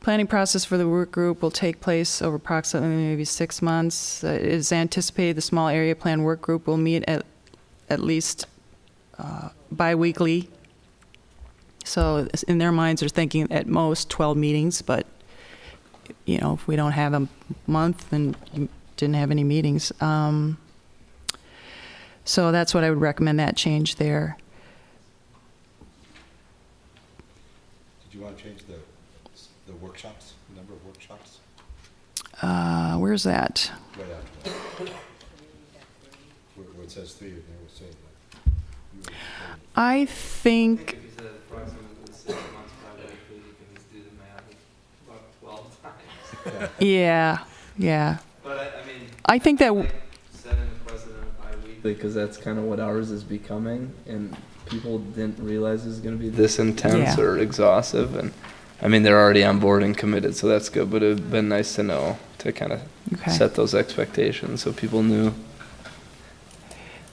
Planning process for the work group will take place over approximately maybe 6 months. It is anticipated the small area plan work group will meet at least bi-weekly. So in their minds, they're thinking at most 12 meetings, but you know, if we don't have a month, then you didn't have any meetings. So that's what I would recommend, that change there. Did you want to change the workshops, the number of workshops? Where's that? Right after that. Where it says 3, and they will say that. I think, If you said approximately 6 months bi-weekly, you can just do the math about 12 times. yeah. But I mean, I think that, setting the precedent of bi-weekly, because that's kind of what ours is becoming, and people didn't realize it was going to be this intense Yeah. or exhaustive, and I mean, they're already on board and committed, so that's good, but it would have been nice to know, to kind of Okay. set those expectations so people knew.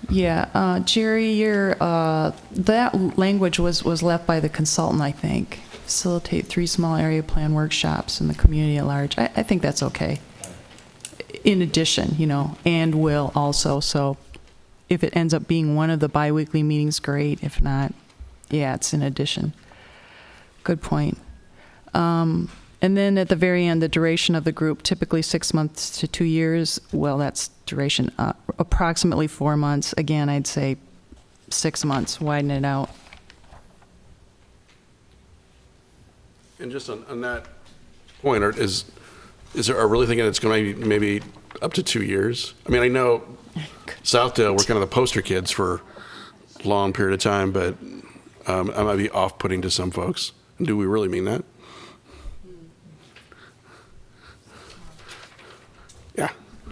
yeah, Jerry, that language was left by the consultant, I think. Facilitate 3 small area plan workshops in the community at large. I think that's okay. In addition, you know, and will also. So if it ends up being one of the bi-weekly meetings, great. If not, yeah, it's in addition. Good point. And then at the very end, the duration of the group, typically 6 months to 2 years. Well, that's duration, approximately 4 months. Again, I'd say 6 months, widen it out. And just on that point, are really thinking it's going to be maybe up to 2 years? I mean, I know Southdale, we're kind of the poster kids for a long period of time, but I might be off-putting to some folks. Do we really mean that? Yeah.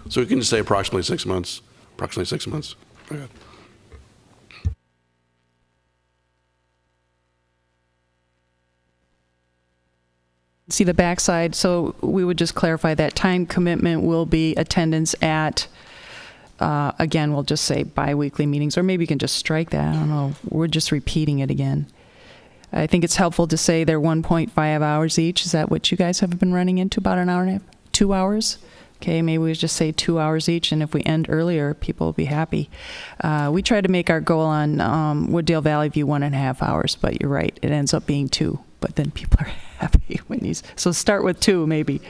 So we can just say approximately 6 months. Approximately 6 months. Okay. See the backside, so we would just clarify that time commitment will be attendance at, again, we'll just say bi-weekly meetings, or maybe you can just strike that, I don't know, we're just repeating it again. I think it's helpful to say they're 1.5 hours each. Is that what you guys have been running into, about an hour and a half? 2 hours? Okay, maybe we just say 2 hours each, and if we end earlier, people will be happy. We try to make our goal on Wooddale Valley View 1.5 hours, but you're right, it ends up being 2. But then people are happy when you, so start with 2 maybe.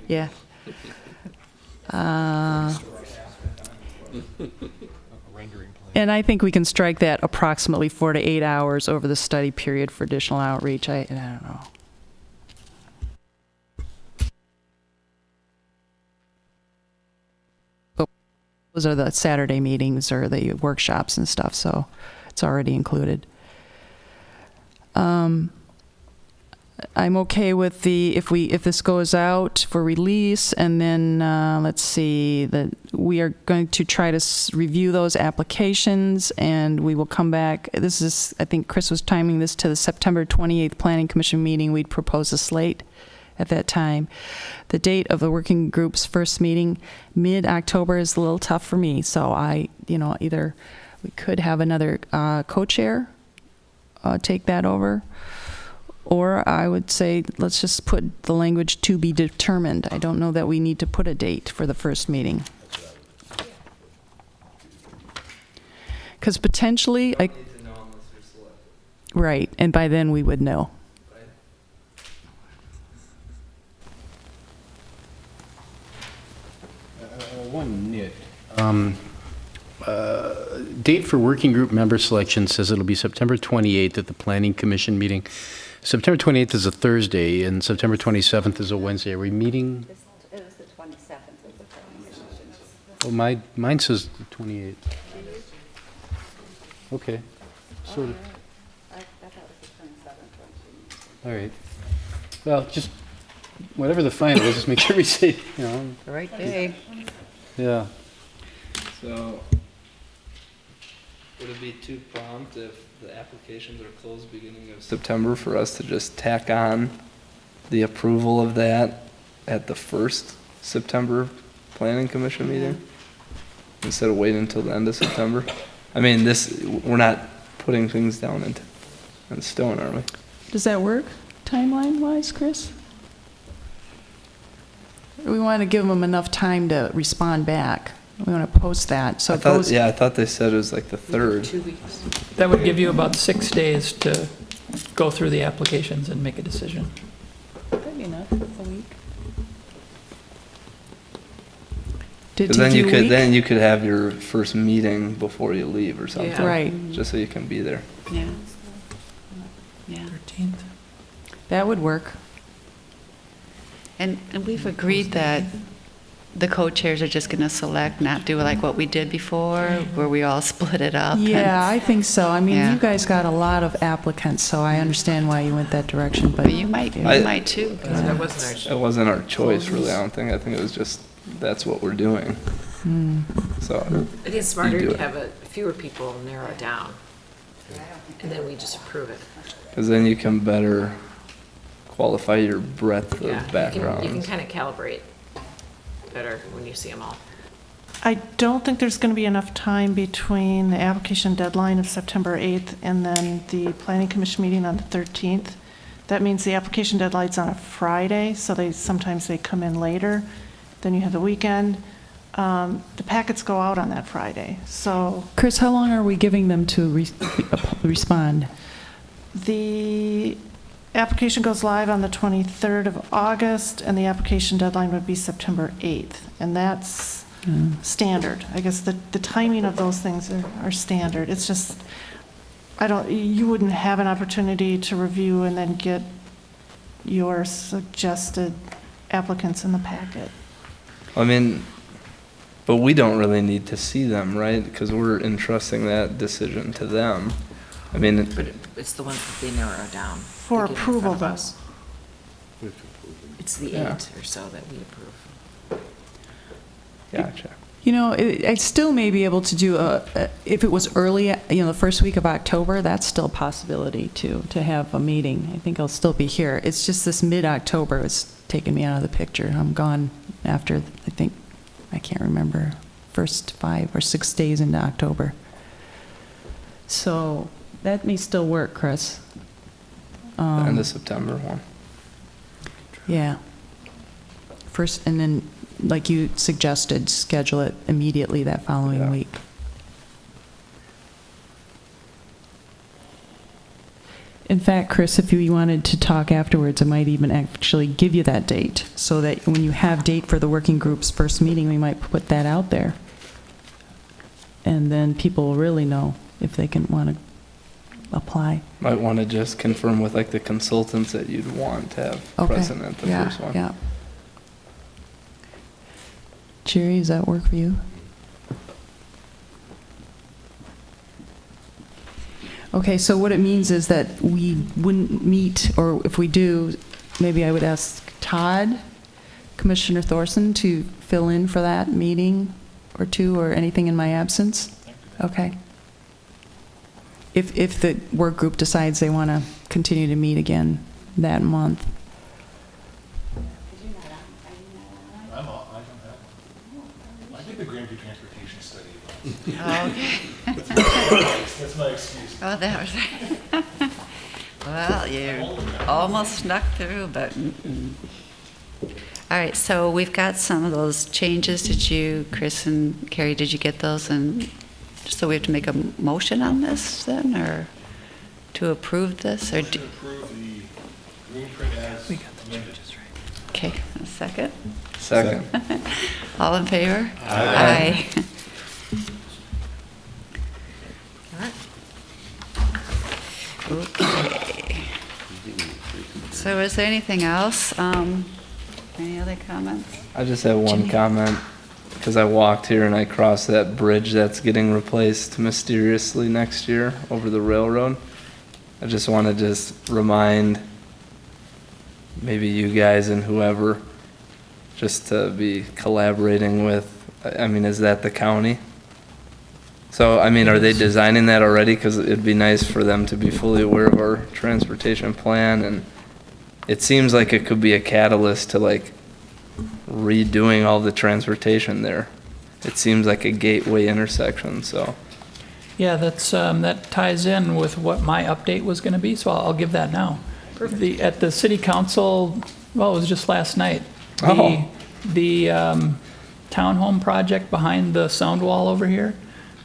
Yeah. And I think we can strike that approximately 4 to 8 hours over the study period for additional outreach. I don't know. But those are the Saturday meetings or the workshops and stuff, so it's already included. I'm okay with if this goes out for release, and then let's see, that we are going to try to review those applications, and we will come back. This is, I think Chris was timing this to the September 28th Planning Commission meeting. We'd propose a slate, at that time. The date of the working group's first meeting, mid-October, is a little tough for me. So either we could have another co-chair take that over, or I would say let's just put the language to be determined. I don't know that we need to put a date for the first meeting. Because potentially, right, and by then we would know. One nit. Date for working group member selection says it'll be September 28th at the Planning Commission meeting. September 28th is a Thursday, and September 27th is a Wednesday. Are we meeting? It was the 27th of the Oh, mine says the 28th. Okay. Sort of. I thought it was the 27th. All right. Well, just whatever the final is, just make sure we say, The right day. Yeah. So, would it be too prompt if the applications are closed beginning of September for us to just tack on the approval of that at the first September Planning Commission meeting? Instead of waiting until the end of September? I mean, we're not putting things down in stone, are we? Does that work, timeline-wise, Chris? We want to give them enough time to respond back. We want to post that, so I thought they said it was like the 3rd. 2 weeks. That would give you about 6 days to go through the applications and make a decision. That'd be enough, a week. Because then you could have your first meeting before you leave or something. Yeah. Right. Just so you can be there. Yeah. Yeah. 13th. That would work. And we've agreed that the co-chairs are just going to select, not do like what we did before, where we all split it up. Yeah, I think so. I mean, Yeah. you guys got a lot of applicants, so I understand why you went that direction, but But you might too. 'cause That wasn't It wasn't our choice, really, I don't think. I think it was just, that's what we're doing. So, It is smarter do to it. have fewer people narrow it down, and then we just approve it. because then you can better qualify your breadth Yeah, of backgrounds. You can kind of calibrate better when you see them all. I don't think there's going to be enough time between the application deadline of September 8th and then the Planning Commission meeting on the 13th. That means the application deadline's on a Friday, so sometimes they come in later. Then you have the weekend. The packets go out on that Friday, so. Chris, how long are we giving them to respond? The application goes live on the 23rd of August, and the application deadline would be September 8th, and that's standard. I guess the timing of those things are standard. It's just, you wouldn't have an opportunity to review and then get your suggested applicants in the packet. I mean, but we don't really need to see them, right? Because we're entrusting that decision to them. I mean, But it's the ones that they narrow down. For They get in front approval, of though. us. It's the 8 or so that we approve. gotcha. You know, I'd still may be able to do if it was early, the first week of October, that's still a possibility too, to have a meeting. I think I'll still be here. It's just this mid-October is taking me out of the picture. I'm gone after, I can't remember, first 5 or 6 days into October. So that may still work, Chris. The end of September one. Yeah. First, and then, like you suggested, schedule it immediately that following week. In fact, Chris, if you wanted to talk afterwards, I might even actually give you that date, so that when you have date for the working group's first meeting, we might put that out there. And then people will really know if they want to apply. Might want to just confirm with like the consultants that you'd want to have present at the first one. Yeah. Jerry, does that work for you? Okay, so what it means is that we wouldn't meet, or if we do, maybe I would ask Todd, Commissioner Thorson, to fill in for that meeting or two, or anything in my absence? Okay. If the work group decides they want to continue to meet again that month. Okay. That's my excuse. Oh, that was, well, you almost snuck through, but, All right, so we've got some of those changes. Did you, Chris and Carrie, did you get those? And so we have to make a motion on this then, or to approve this? Or do, Approve the green print as amended. okay, a second. Second. All in favor? Aye. Okay. So is there anything else? Any other comments? I just have one comment, because I walked here and I crossed that bridge that's getting replaced mysteriously next year over the railroad. I just want to just remind maybe you guys and whoever, just to be collaborating with, I mean, is that the county? So, I mean, are they designing that already? Because it'd be nice for them to be fully aware of our transportation plan, and it seems like it could be a catalyst to like redoing all the transportation there. It seems like a gateway intersection, so. Yeah, that's, that ties in with what my update was gonna be, so I'll give that now. At the city council, well, it was just last night. The townhome project behind the sound wall over here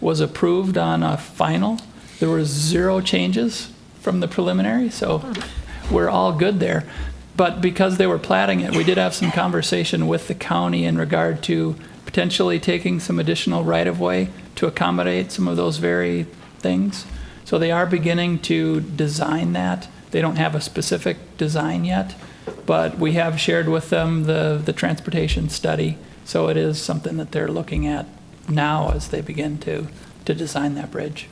was approved on a final. There was 0 changes from the preliminary, so we're all good there. But because they were platting it, we did have some conversation with the county in regard to potentially taking some additional right-of-way to accommodate some of those very things. So they are beginning to design that. They don't have a specific design yet, but we have shared with them the transportation study. So it is something that they're looking at now as they begin to design that bridge.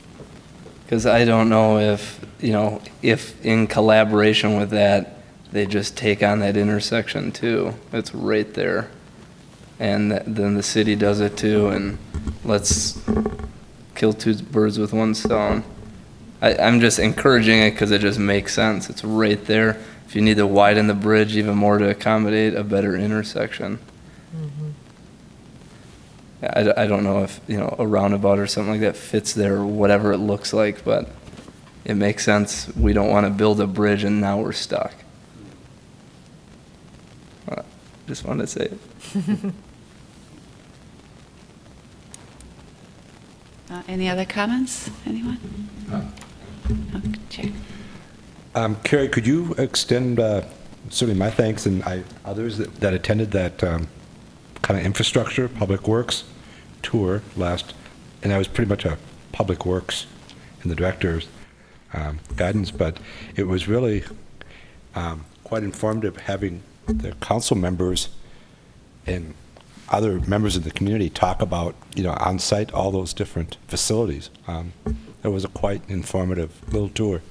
Because I don't know if, you know, if in collaboration with that, they just take on that intersection too. It's right there. And then the city does it too, and let's kill 2 birds with 1 stone. I'm just encouraging it because it just makes sense. It's right there. If you need to widen the bridge even more to accommodate a better intersection. I don't know if, you know, a roundabout or something like that fits there or whatever it looks like, but it makes sense. We don't want to build a bridge and now we're stuck. Just wanted to say it. Any other comments? Anyone? Okay. Carrie, could you extend certainly my thanks and others that attended that kind of infrastructure, public works tour last, and I was pretty much a public works in the director's guidance, but it was really quite informative having the council members and other members of the community talk about, you know, on site, all those different facilities. It was a quite informative little tour.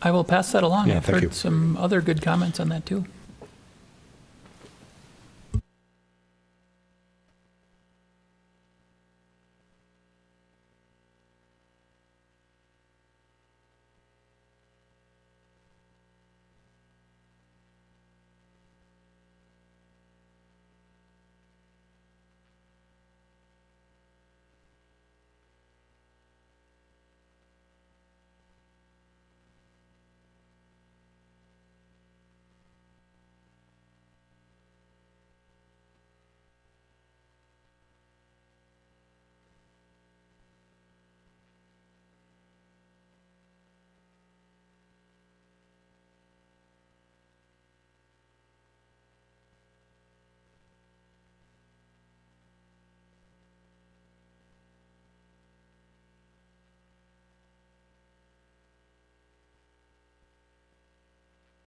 I will pass that along. Yeah, I've thank heard you. some other good comments on that too.